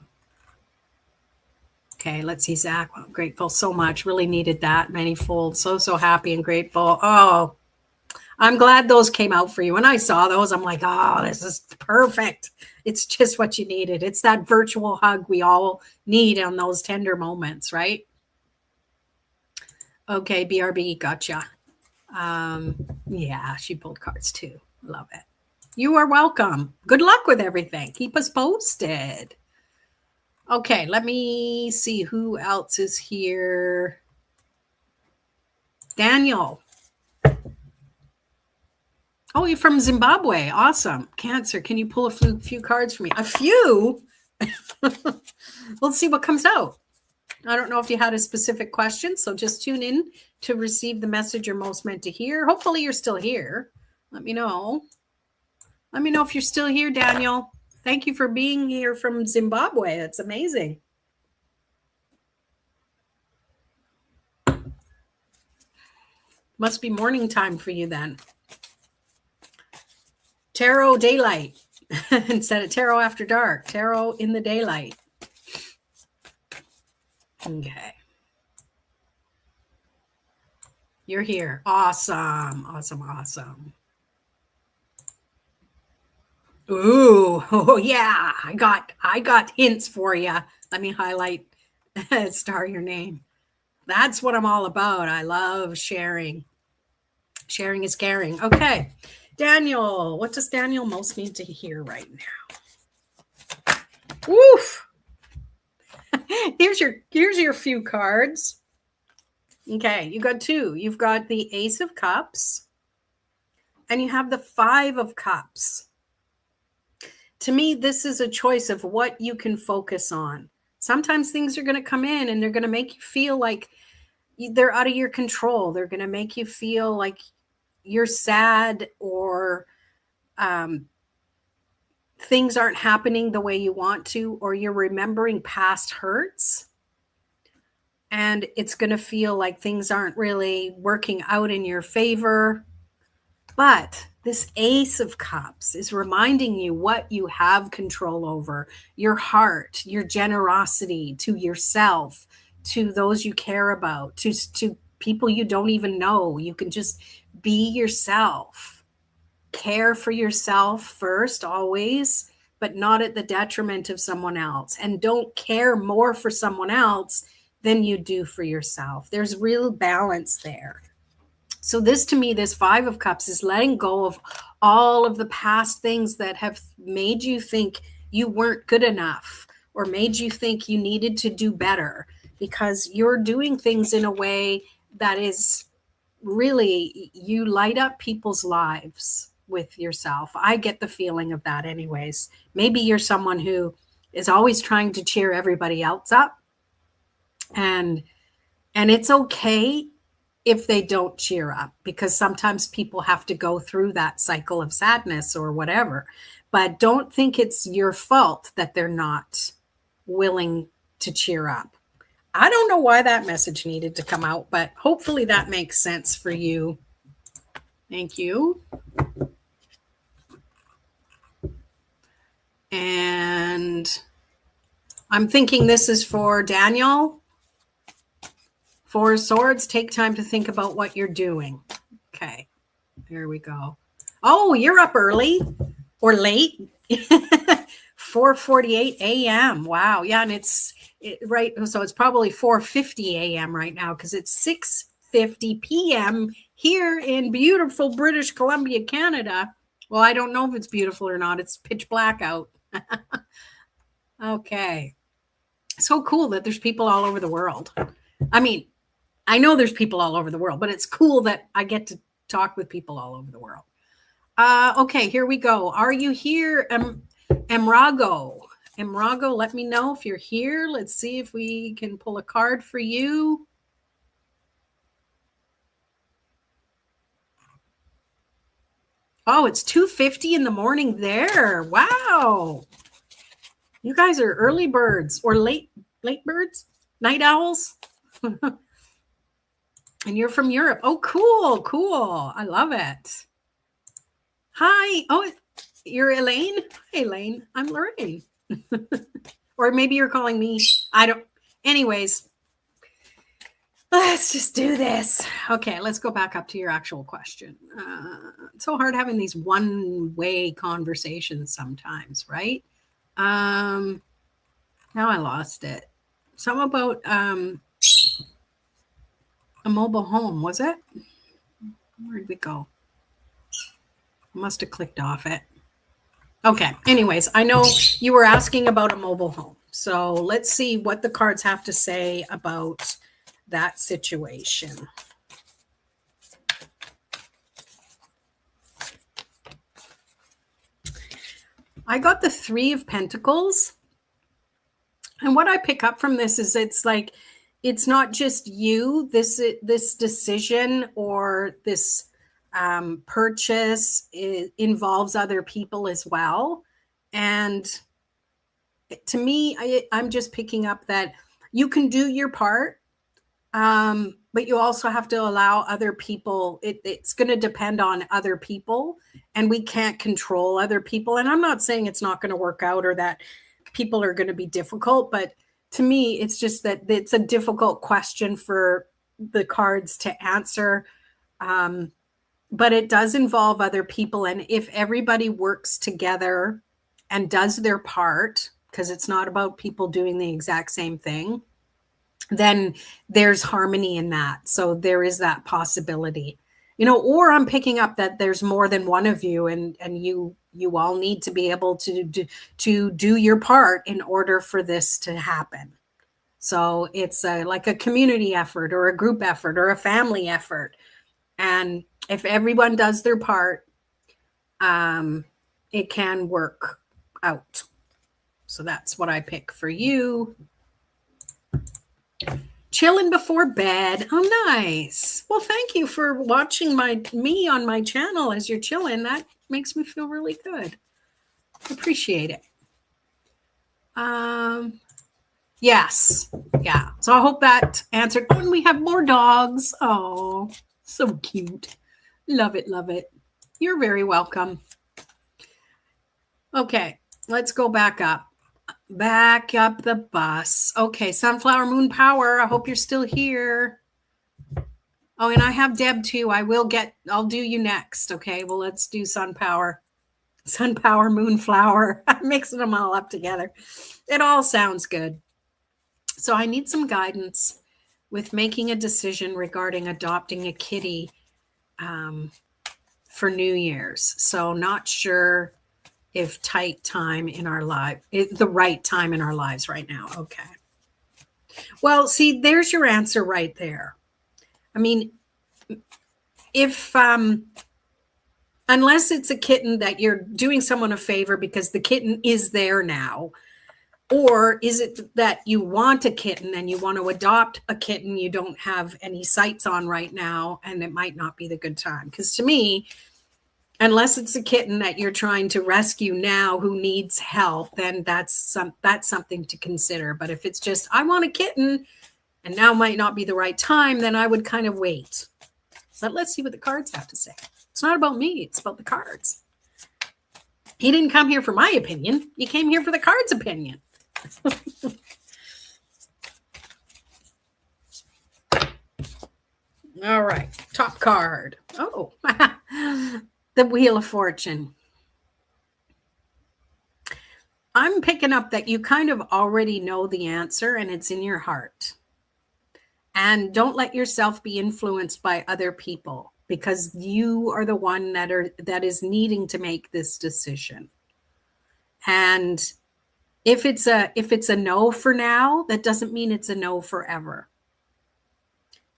Okay, let's see, Zach. Well, grateful so much. Really needed that manifold. So happy and grateful. Oh, I'm glad those came out for you. When I saw those, I'm like, oh, this is perfect. It's just what you needed. It's that virtual hug we all need on those tender moments, right? Okay, BRB, gotcha. Yeah, she pulled cards too. Love it. You are welcome. Good luck with everything. Keep us posted. Okay, let me see who else is here. Daniel. Oh, you're from Zimbabwe. Awesome. Cancer. Can you pull a few cards for me? A few? We'll see what comes out. I don't know if you had a specific question, so just tune in to receive the message you're most meant to hear. Hopefully you're still here. Let me know. Let me know if you're still here, Daniel. Thank you for being here from Zimbabwe. That's amazing. Must be morning time for you then. Tarot daylight instead of tarot after dark. Tarot in the daylight. Okay. You're here. Awesome. Awesome. Awesome. Ooh, oh yeah. I got hints for you. Let me highlight, star your name. That's what I'm all about. I love sharing. Sharing is caring. Okay. Daniel, what does Daniel most need to hear right now? Woof. Here's your few cards. Okay, you got two. You've got the Ace of Cups and you have the Five of Cups. To me, this is a choice of what you can focus on. Sometimes things are going to come in and they're going to make you feel like they're out of your control. They're going to make you feel like you're sad, or things aren't happening the way you want to, or you're remembering past hurts. And it's going to feel like things aren't really working out in your favor. But this Ace of Cups is reminding you what you have control over: your heart, your generosity to yourself, to those you care about, to people you don't even know. You can just be yourself. Care for yourself first, always, but not at the detriment of someone else. And don't care more for someone else than you do for yourself. There's real balance there. So this, to me, this Five of Cups is letting go of all of the past things that have made you think you weren't good enough, or made you think you needed to do better, because you're doing things in a way that is really, you light up people's lives with yourself. I get the feeling of that anyways. Maybe you're someone who is always trying to cheer everybody else up, and it's okay if they don't cheer up, because sometimes people have to go through that cycle of sadness or whatever. But don't think it's your fault that they're not willing to cheer up. I don't know why that message needed to come out, but hopefully that makes sense for you. Thank you. And I'm thinking this is for Daniel. Four of Swords, take time to think about what you're doing. Okay, there we go. Oh, you're up early or late. 4:48 a.m. Wow. Yeah, and right. So it's probably 4:50 a.m. right now because it's 6:50 p.m. here in beautiful British Columbia, Canada. Well, I don't know if it's beautiful or not. It's pitch black out. Okay. So cool that there's people all over the world. I mean, I know there's people all over the world, but it's cool that I get to talk with people all over the world. Okay, here we go. Are you here, Emrago? Emrago, let me know if you're here. Let's see if we can pull a card for you. Oh, it's 2:50 in the morning there. Wow. You guys are early birds or late birds, night owls. And you're from Europe. Oh, cool. Cool. I love it. Hi. Oh, you're Elaine. Hey, Elaine. I'm Lorraine. Or maybe you're calling me. I don't. Anyways, let's just do this. Okay, let's go back up to your actual question. It's so hard having these one-way conversations sometimes, right? Now I lost it. Something about a mobile home, was it? Where'd we go? I must have clicked off it. Okay. Anyways, I know you were asking about a mobile home. So let's see what the cards have to say about that situation. I got the Three of Pentacles. And what I pick up from this is it's like, it's not just you, this decision or this purchase involves other people as well. And to me, I'm just picking up that you can do your part, but you also have to allow other people. It's going to depend on other people, and we can't control other people. And I'm not saying it's not going to work out or that people are going to be difficult, but to me, it's just that it's a difficult question for the cards to answer. But it does involve other people. And if everybody works together and does their part, because it's not about people doing the exact same thing, then there's harmony in that. So there is that possibility, or I'm picking up that there's more than one of you, and you all need to be able to do your part in order for this to happen. So it's like a community effort or a group effort or a family effort. And if everyone does their part, it can work out. So that's what I pick for you. Chilling before bed. Oh, nice. Well, thank you for watching me on my channel as you're chilling. That makes me feel really good. Appreciate it. Yes. Yeah. So I hope that answered. Oh, and we have more dogs. Oh, so cute. Love it. Love it. You're very welcome. Okay. Let's go back up. Back up the bus. Okay. Sunflower Moon Power. I hope you're still here. Oh, and I have Deb too. I'll do you next. Okay. Well, let's do Sun Power. Sun Power, Moonflower. I'm mixing them all up together. It all sounds good. So I need some guidance with making a decision regarding adopting a kitty for New Year's. So not sure if tight time in our life, the right time in our lives right now. Okay. Well, see, there's your answer right there. I mean, if unless it's a kitten that you're doing someone a favor because the kitten is there now, Or is it that you want a kitten and you want to adopt a kitten you don't have any sights on right now, and it might not be the good time? Because to me, unless it's a kitten that you're trying to rescue now who needs help, then that's something to consider. But if it's just, I want a kitten and now might not be the right time, then I would kind of wait. But let's see what the cards have to say. It's not about me, it's about the cards. He didn't come here for my opinion. He came here for the cards' opinion. All right, top card. Oh, the Wheel of Fortune. I'm picking up that you kind of already know the answer and it's in your heart. And don't let yourself be influenced by other people, because you are the one that is needing to make this decision. And if it's a no for now, that doesn't mean it's a no forever.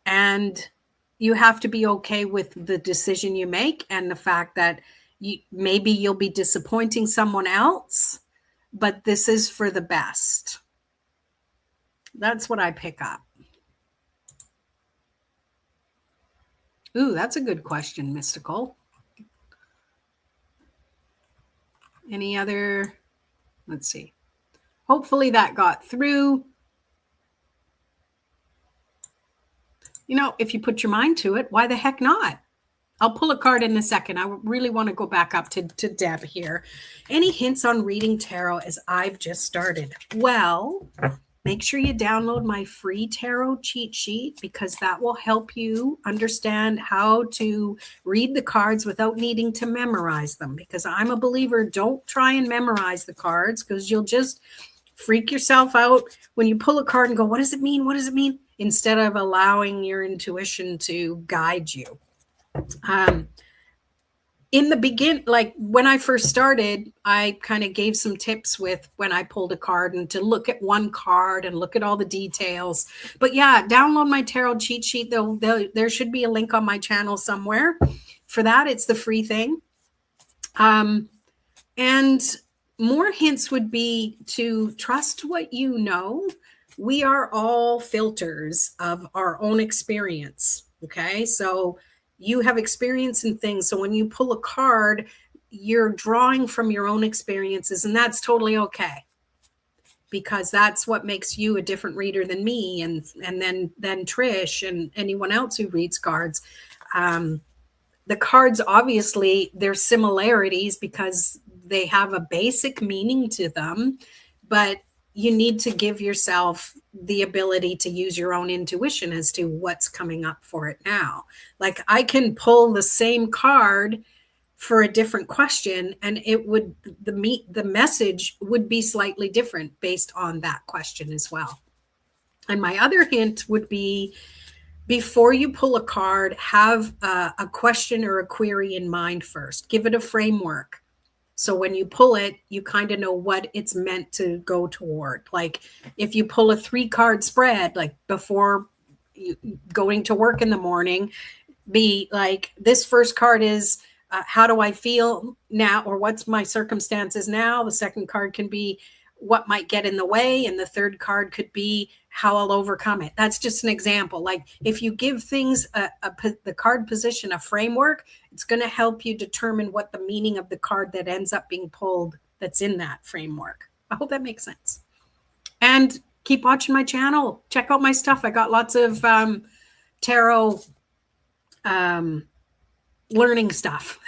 And you have to be okay with the decision you make and the fact that maybe you'll be disappointing someone else, but this is for the best. That's what I pick up. Ooh, that's a good question, Mystical. Any other? Let's see. Hopefully that got through. You know, if you put your mind to it, why the heck not? I'll pull a card in a second. I really want to go back up to Deb here. Any hints on reading tarot as I've just started? Well, make sure you download my free tarot cheat sheet, because that will help you understand how to read the cards without needing to memorize them. Because I'm a believer, don't try and memorize the cards, because you'll just freak yourself out when you pull a card and go, what does it mean? What does it mean? Instead of allowing your intuition to guide you. In the beginning, like when I first started, I kind of gave some tips with when I pulled a card and to look at one card and look at all the details. But yeah, download my tarot cheat sheet. There should be a link on my channel somewhere for that. It's the free thing. And more hints would be to trust what you know. We are all filters of our own experience. Okay. So you have experience in things. So when you pull a card, you're drawing from your own experiences, and that's totally okay, because that's what makes you a different reader than me and then Trish and anyone else who reads cards. The cards, obviously, there's similarities because they have a basic meaning to them, but you need to give yourself the ability to use your own intuition as to what's coming up for it now. Like I can pull the same card for a different question, and it would, the message would be slightly different based on that question as well. And my other hint would be, before you pull a card, have a question or a query in mind first. Give it a framework. So when you pull it, you kind of know what it's meant to go toward. Like if you pull a 3-card spread, like before going to work in the morning, be like, this first card is how do I feel now, or what's my circumstances now? The second card can be what might get in the way. And the third card could be how I'll overcome it. That's just an example. Like if you give things the card position, a framework, it's going to help you determine what the meaning of the card that ends up being pulled that's in that framework. I hope that makes sense. And keep watching my channel. Check out my stuff. I got lots of tarot learning stuff.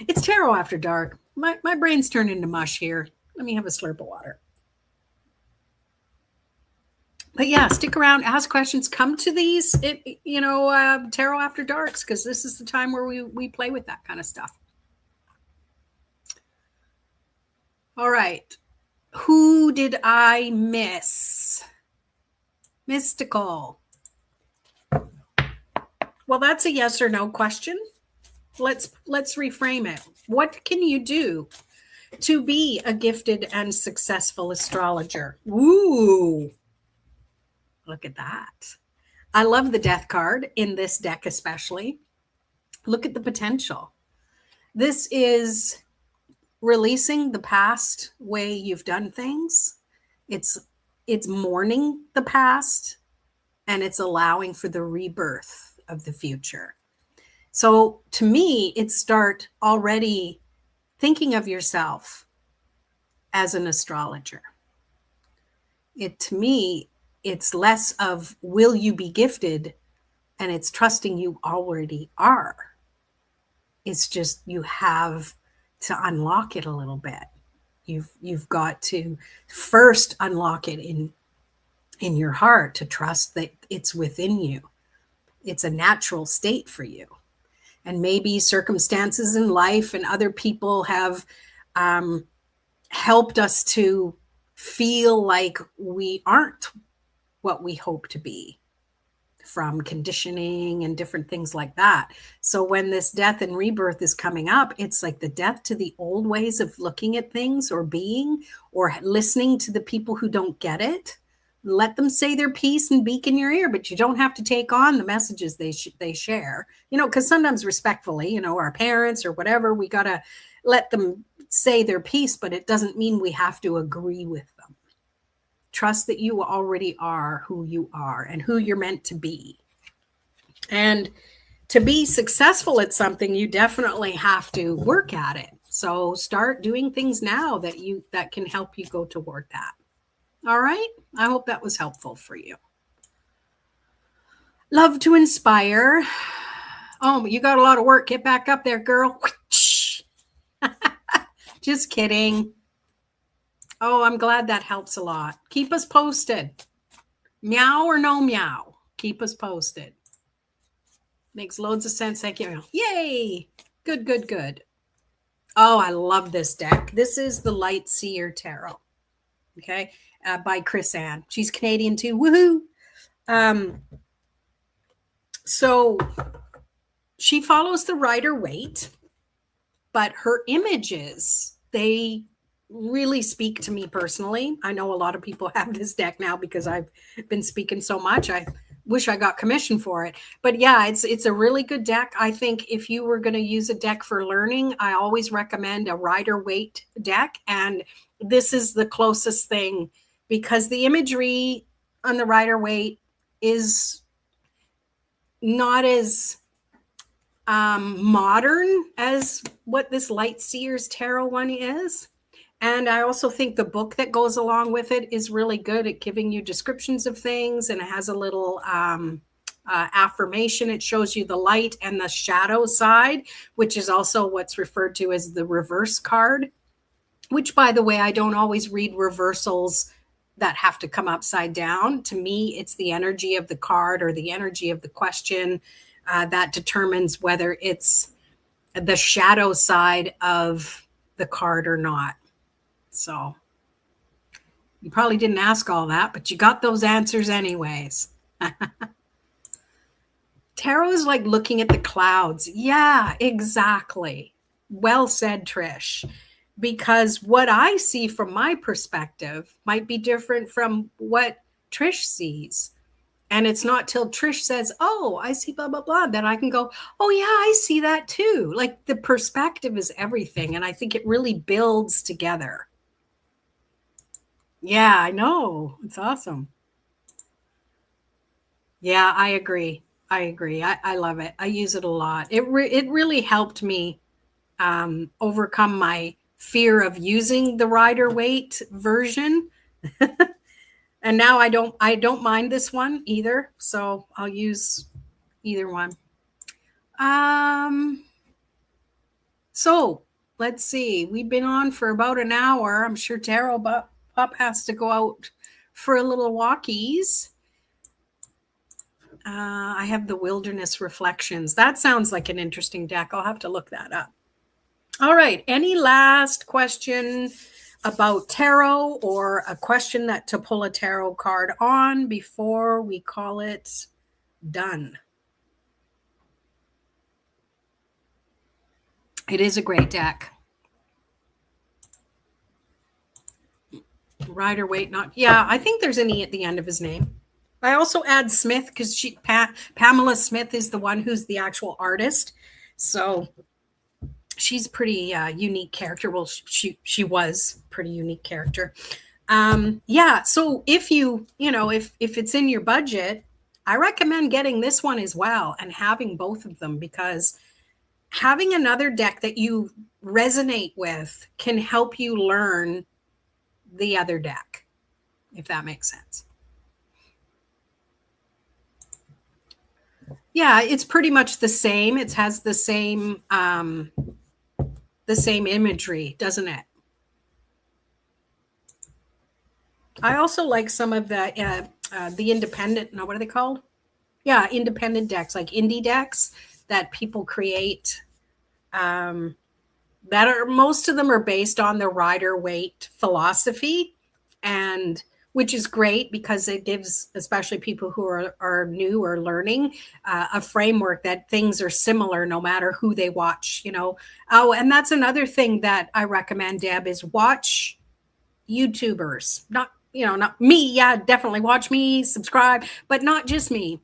It's Tarot After Dark. My brain's turned into mush here. Let me have a slurp of water. But yeah, stick around, ask questions, come to these, Tarot After Darks, because this is the time where we play with that kind of stuff. All right. Who did I miss? Mystical. Well, that's a yes or no question. Let's reframe it. What can you do to be a gifted and successful astrologer? Ooh. Look at that. I love the Death card in this deck especially. Look at the potential. This is releasing the past way you've done things. It's mourning the past, and it's allowing for the rebirth of the future. So to me, it's start already thinking of yourself as an astrologer. To me, it's less of will you be gifted, and it's trusting you already are. It's just you have to unlock it a little bit. You've got to first unlock it in your heart, to trust that it's within you. It's a natural state for you. And maybe circumstances in life and other people have helped us to feel like we aren't what we hope to be, from conditioning and different things like that. So when this death and rebirth is coming up, it's like the death to the old ways of looking at things or being, or listening to the people who don't get it. Let them say their piece and beak in your ear, but you don't have to take on the messages they share, because sometimes respectfully, our parents or whatever, we got to let them say their piece, but it doesn't mean we have to agree with them. Trust that you already are who you are and who you're meant to be. And to be successful at something, you definitely have to work at it. So start doing things now that can help you go toward that. All right. I hope that was helpful for you. Love to inspire. Oh, you got a lot of work. Get back up there, girl. Just kidding. Oh, I'm glad that helps a lot. Keep us posted. Meow or no meow. Keep us posted. Makes loads of sense. Thank you. Yay. Good, good, good. Oh, I love this deck. This is the Light Seer Tarot. Okay. By Chris Ann. She's Canadian too. Woohoo. So she follows the Rider-Waite, but her images, they really speak to me personally. I know a lot of people have this deck now because I've been speaking so much. I wish I got commission for it. But yeah, it's a really good deck. I think if you were going to use a deck for learning, I always recommend a Rider-Waite deck. And this is the closest thing, because the imagery on the Rider-Waite is not as modern as what this Light Seers Tarot one is. And I also think the book that goes along with it is really good at giving you descriptions of things, and it has a little affirmation. It shows you the light and the shadow side, which is also what's referred to as the reverse card, which, by the way, I don't always read reversals that have to come upside down. To me, it's the energy of the card or the energy of the question that determines whether it's the shadow side of the card or not. So you probably didn't ask all that, but you got those answers anyways. Tarot is like looking at the clouds. Yeah, exactly. Well said, Trish. Because what I see from my perspective might be different from what Trish sees. And it's not till Trish says, oh, I see blah, blah, blah, that I can go, oh, yeah, I see that too. Like the perspective is everything. And I think it really builds together. Yeah, I know. It's awesome. Yeah, I agree. I love it. I use it a lot. It really helped me overcome my fear of using the Rider-Waite version. And now I don't mind this one either. So I'll use either one. So let's see. We've been on for about an hour. I'm sure Tarot Pup has to go out for a little walkies. I have the Wilderness Reflections. That sounds like an interesting deck. I'll have to look that up. All right. Any last question about tarot, or a question that to pull a tarot card on before we call it done? It is a great deck. Rider-Waite, I think there's an E at the end of his name. I also add Smith because Pamela Smith is the one who's the actual artist. So she's pretty unique character. Well, she was pretty unique character. Yeah. So if if it's in your budget, I recommend getting this one as well and having both of them, because having another deck that you resonate with can help you learn the other deck, if that makes sense. Yeah, it's pretty much the same. It has the same imagery, doesn't it? I also like some of the independent. No, what are they called? Yeah, independent decks, like indie decks that people create. That are, most of them are based on the rider weight philosophy, and which is great because it gives, especially people who are new or learning, a framework that things are similar no matter who they watch. Oh, and that's another thing that I recommend, Deb, is watch YouTubers. Not me. Yeah, definitely watch me, subscribe, but not just me.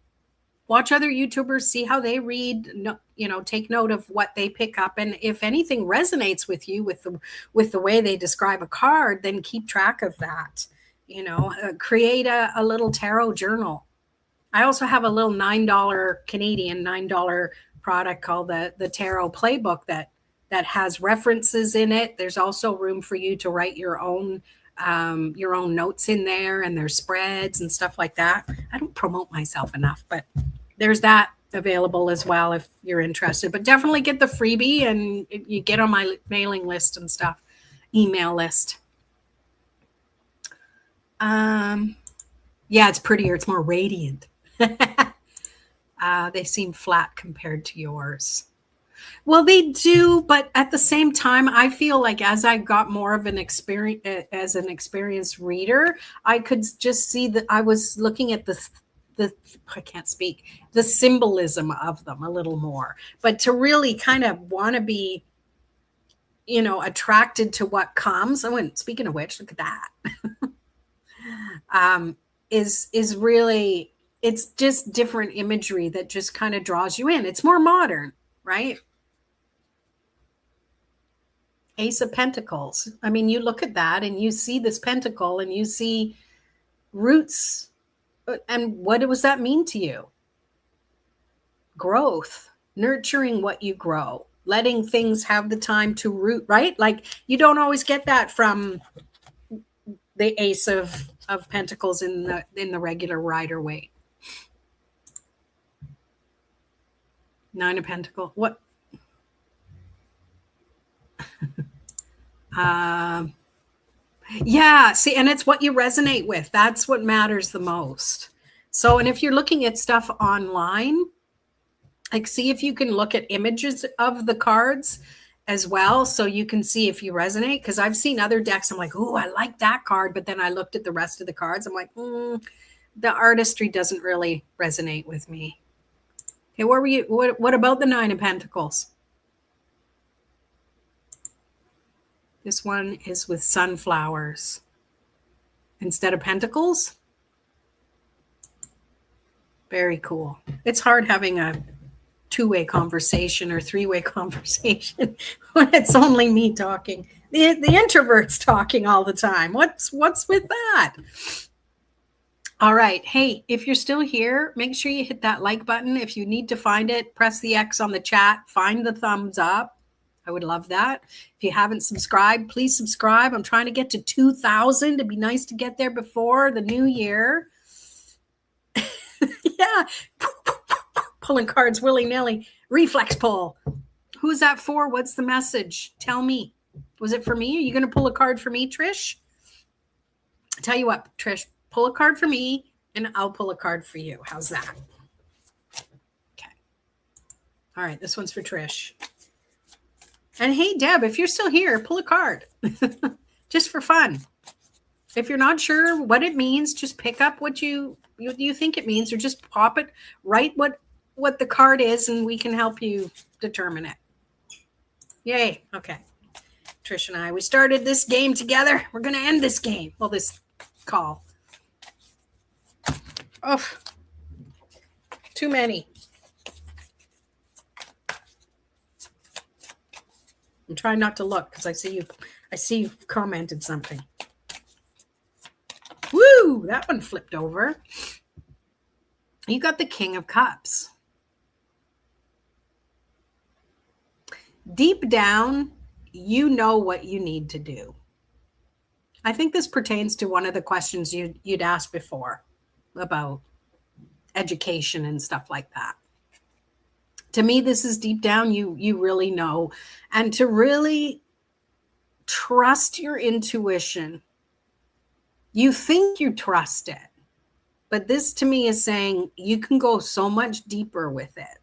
Watch other YouTubers, see how they read, take note of what they pick up. And if anything resonates with you with the way they describe a card, then keep track of that. Create a little tarot journal. I also have a little $9 Canadian $9 product called the Tarot Playbook that has references in it. There's also room for you to write your own notes in there, and there's spreads and stuff like that. I don't promote myself enough, but there's that available as well if you're interested. But definitely get the freebie and you get on my mailing list and stuff, email list. Yeah, it's prettier. It's more radiant. They seem flat compared to yours. Well, they do, but at the same time, I feel like as I got more of an experience as an experienced reader, I could just see that I was looking at the I can't speak, the symbolism of them a little more. But to really kind of want to be, attracted to what comes. Speaking of which, look at that. Is really, it's just different imagery that just kind of draws you in. It's more modern, right? Ace of Pentacles. I mean, you look at that and you see this pentacle and you see roots. And what does that mean to you? Growth, nurturing what you grow, letting things have the time to root, right? Like you don't always get that from the Ace of Pentacles in the regular rider weight. Nine of Pentacles. What? Yeah, see, and it's what you resonate with. That's what matters the most. So, and if you're looking at stuff online, like see if you can look at images of the cards as well, so you can see if you resonate. Because I've seen other decks, I'm like, oh, I like that card, but then I looked at the rest of the cards, I'm like, the artistry doesn't really resonate with me. Okay, where were you? What about the Nine of Pentacles? This one is with sunflowers instead of pentacles. Very cool. It's hard having a two-way conversation or three-way conversation when it's only me talking. The introvert's talking all the time. What's with that? All right. Hey, if you're still here, make sure you hit that like button. If you need to find it, press the X on the chat. Find the thumbs up. I would love that. If you haven't subscribed, please subscribe. I'm trying to get to 2,000. It'd be nice to get there before the new year. Yeah. Pulling cards willy-nilly. Reflex pull. Who's that for? What's the message? Tell me. Was it for me? Are you going to pull a card for me, Trish? Tell you what, Trish, pull a card for me and I'll pull a card for you. How's that? Okay. All right. This one's for Trish. And hey, Deb, if you're still here, pull a card just for fun. If you're not sure what it means, just pick up what you think it means, or just pop it, write what the card is, and we can help you determine it. Yay. Okay. Trish and I, we started this game together. We're going to end this game. Well, this call. Oh, too many. I'm trying not to look because I see you commented something. Woo! That one flipped over. You got the King of Cups. Deep down, you know what you need to do. I think this pertains to one of the questions you'd asked before about education and stuff like that. To me, this is deep down, you really know. And to really trust your intuition. You think you trust it, but this to me is saying you can go so much deeper with it.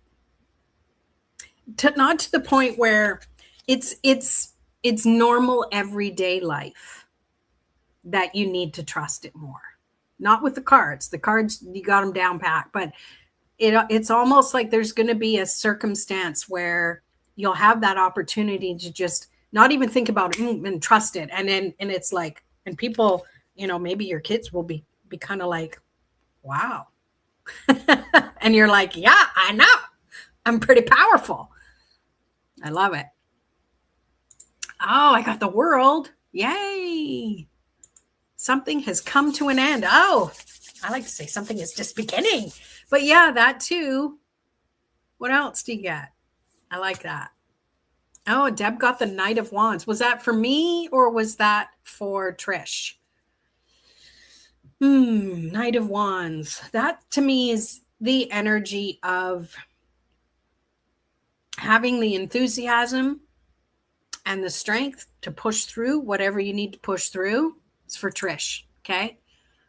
Not to the point where it's normal everyday life that you need to trust it more. Not with the cards. The cards, you got them down pat, but it's almost like there's going to be a circumstance where you'll have that opportunity to just not even think about it and trust it. And it's like, and people, maybe your kids will be kind of like, wow. And you're like, yeah, I know. I'm pretty powerful. I love it. Oh, I got the World. Yay. Something has come to an end. Oh, I like to say something is just beginning. But yeah, that too. What else do you get? I like that. Oh, Deb got the Knight of Wands. Was that for me or was that for Trish? Knight of Wands. That to me is the energy of having the enthusiasm and the strength to push through whatever you need to push through. It's for Trish. Okay.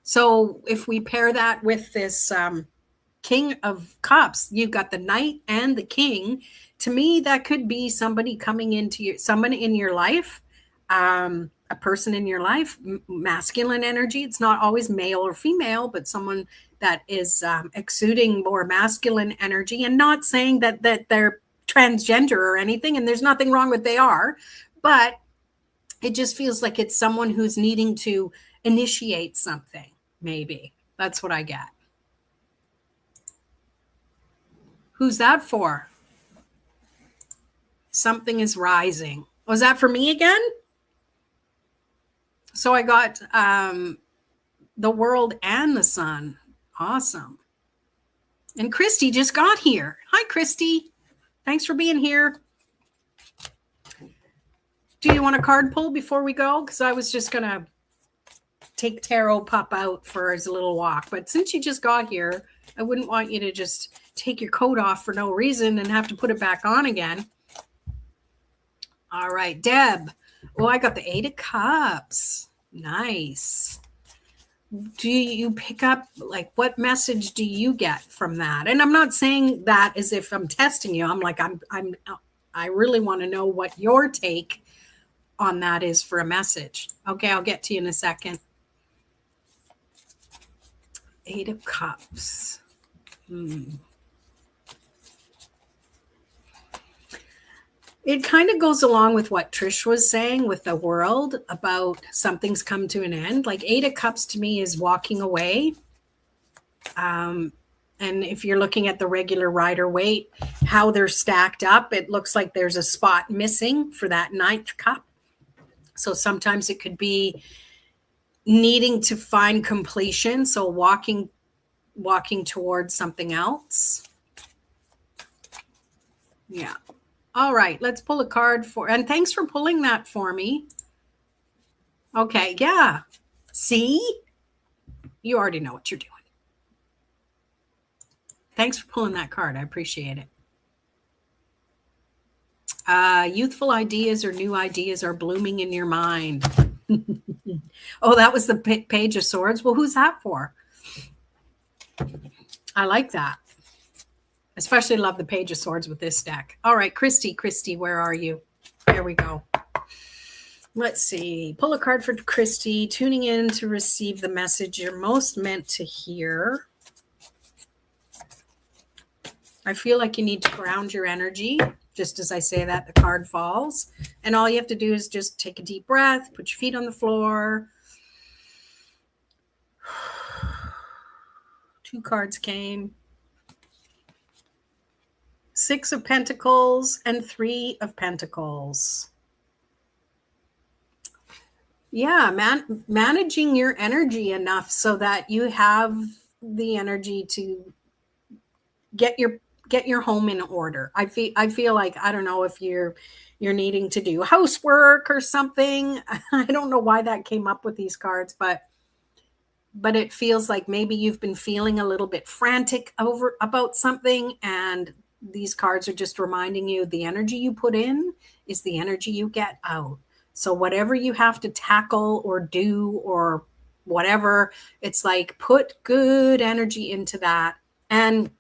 So if we pair that with this King of Cups, you've got the Knight and the King. To me, that could be somebody coming into someone in your life, a person in your life, masculine energy. It's not always male or female, but someone that is exuding more masculine energy, and not saying that they're transgender or anything. And there's nothing wrong with they are, but it just feels like it's someone who's needing to initiate something. Maybe that's what I get. Who's that for? Something is rising. Was that for me again? So I got the World and the Sun. Awesome. And Christy just got here. Hi, Christy. Thanks for being here. Do you want a card pull before we go? Because I was just going to take Tarot Pup out for his little walk. But since you just got here, I wouldn't want you to just take your coat off for no reason and have to put it back on again. All right, Deb. Oh, I got the 8 of Cups. Nice. Do you pick up, like, what message do you get from that? And I'm not saying that as if I'm testing you. I'm like, I really want to know what your take on that is for a message. Okay, I'll get to you in a second. 8 of Cups. It kind of goes along with what Trish was saying with the World about something's come to an end. Like 8 of Cups to me is walking away. And if you're looking at the regular Rider-Waite, how they're stacked up, it looks like there's a spot missing for that 9th cup. So sometimes it could be needing to find completion. So walking towards something else. Yeah. All right, let's pull a card and thanks for pulling that for me. Okay, yeah. See? You already know what you're doing. Thanks for pulling that card. I appreciate it. Youthful ideas or new ideas are blooming in your mind. Oh, that was the Page of Swords. Well, who's that for? I like that. Especially love the Page of Swords with this deck. All right, Christy, where are you? There we go. Let's see. Pull a card for Christy. Tuning in to receive the message you're most meant to hear. I feel like you need to ground your energy. Just as I say that, the card falls. And all you have to do is just take a deep breath, put your feet on the floor. 2 cards came. 6 of Pentacles and 3 of Pentacles. Yeah, managing your energy enough so that you have the energy to get your home in order. I feel like, I don't know if you're needing to do housework or something. I don't know why that came up with these cards, but it feels like maybe you've been feeling a little bit frantic over about something, and these cards are just reminding you the energy you put in is the energy you get out. So whatever you have to tackle or do or whatever, it's like put good energy into that. And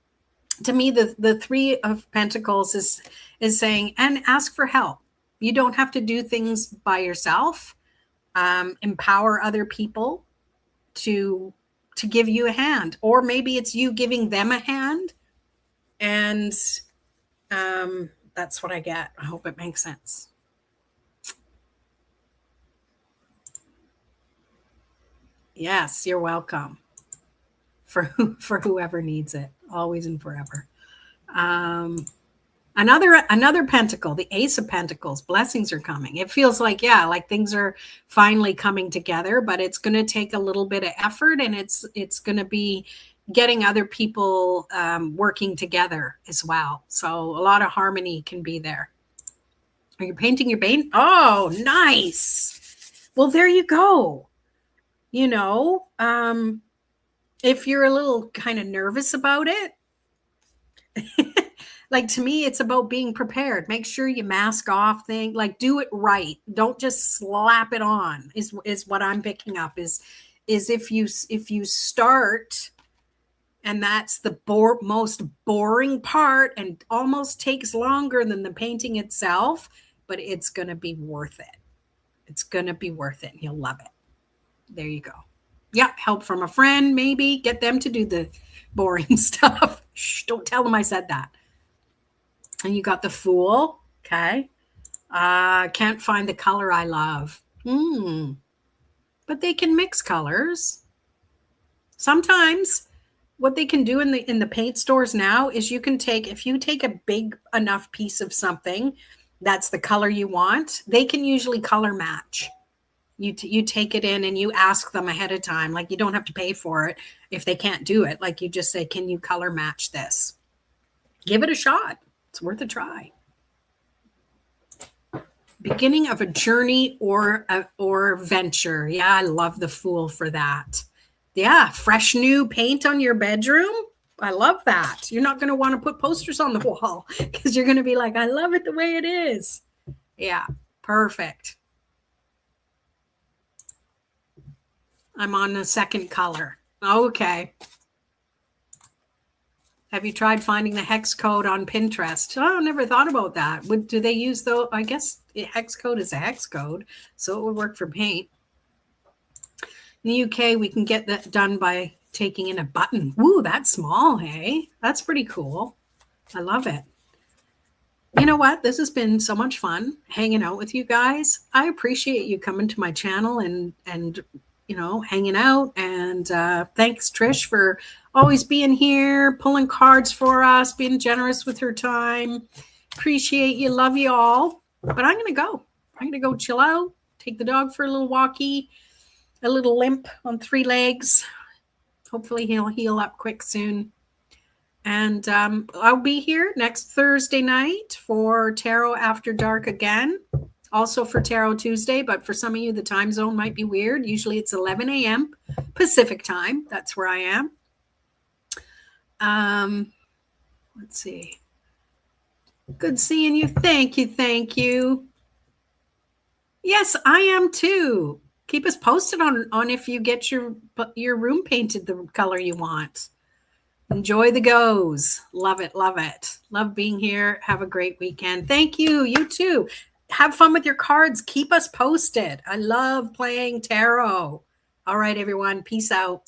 to me, the three of pentacles is saying, and ask for help. You don't have to do things by yourself. Empower other people to give you a hand, or maybe it's you giving them a hand. And that's what I get. I hope it makes sense. Yes, you're welcome. For whoever needs it, always and forever. um another pentacle, the Ace of Pentacles. Blessings are coming. It feels like, yeah, like things are finally coming together, but it's going to take a little bit of effort, and it's going to be getting other people working together as well. So a lot of harmony can be there. Are you painting your paint? Oh, nice. Well, there you go. You know, if you're a little kind of nervous about it, like, to me, it's about being prepared. Make sure you mask off thing, like do it right. Don't just slap it on, is what I'm picking up. Is if you start, and that's the most boring part and almost takes longer than the painting itself, but it's going to be worth it. It's going to be worth it. You'll love it. There you go. Yeah, help from a friend, maybe get them to do the boring stuff. Shh, don't tell them I said that. And you got the Fool. Okay. Can't find the color I love. But they can mix colors. Sometimes what they can do in the paint stores now is you can take, if you take a big enough piece of something that's the color you want, they can usually color match. You take it in and you ask them ahead of time. Like, you don't have to pay for it if they can't do it. Like, you just say, can you color match this? Give it a shot. It's worth a try. Beginning of a journey or venture. Yeah, I love the Fool for that. Yeah, fresh new paint on your bedroom. I love that. You're not going to want to put posters on the wall because you're going to be like, I love it the way it is. Yeah, perfect. I'm on the second color. Okay. Have you tried finding the hex code on Pinterest? Oh, never thought about that. Do they use though? I guess hex code is a hex code, so it would work for paint. In the UK, we can get that done by taking in a button. Woo, that's small, hey? That's pretty cool. I love it. You know what? This has been so much fun hanging out with you guys. I appreciate you coming to my channel and hanging out. And thanks, Trish, for always being here, pulling cards for us, being generous with her time. Appreciate you. Love you all. But I'm going to go. I'm going to go chill out, take the dog for a little walkie, a little limp on 3 legs. Hopefully he'll heal up quick soon. And I'll be here next Thursday night for Tarot After Dark again. Also for Tarot Tuesday, but for some of you, the time zone might be weird. Usually it's 11 a.m. Pacific time. That's where I am. Let's see. Good seeing you. Thank you. Thank you. Yes, I am too. Keep us posted on if you get your room painted the color you want. Enjoy the goes. Love it. Love it. Love being here. Have a great weekend. Thank you. You too. Have fun with your cards. Keep us posted. I love playing tarot. All right, everyone. Peace out.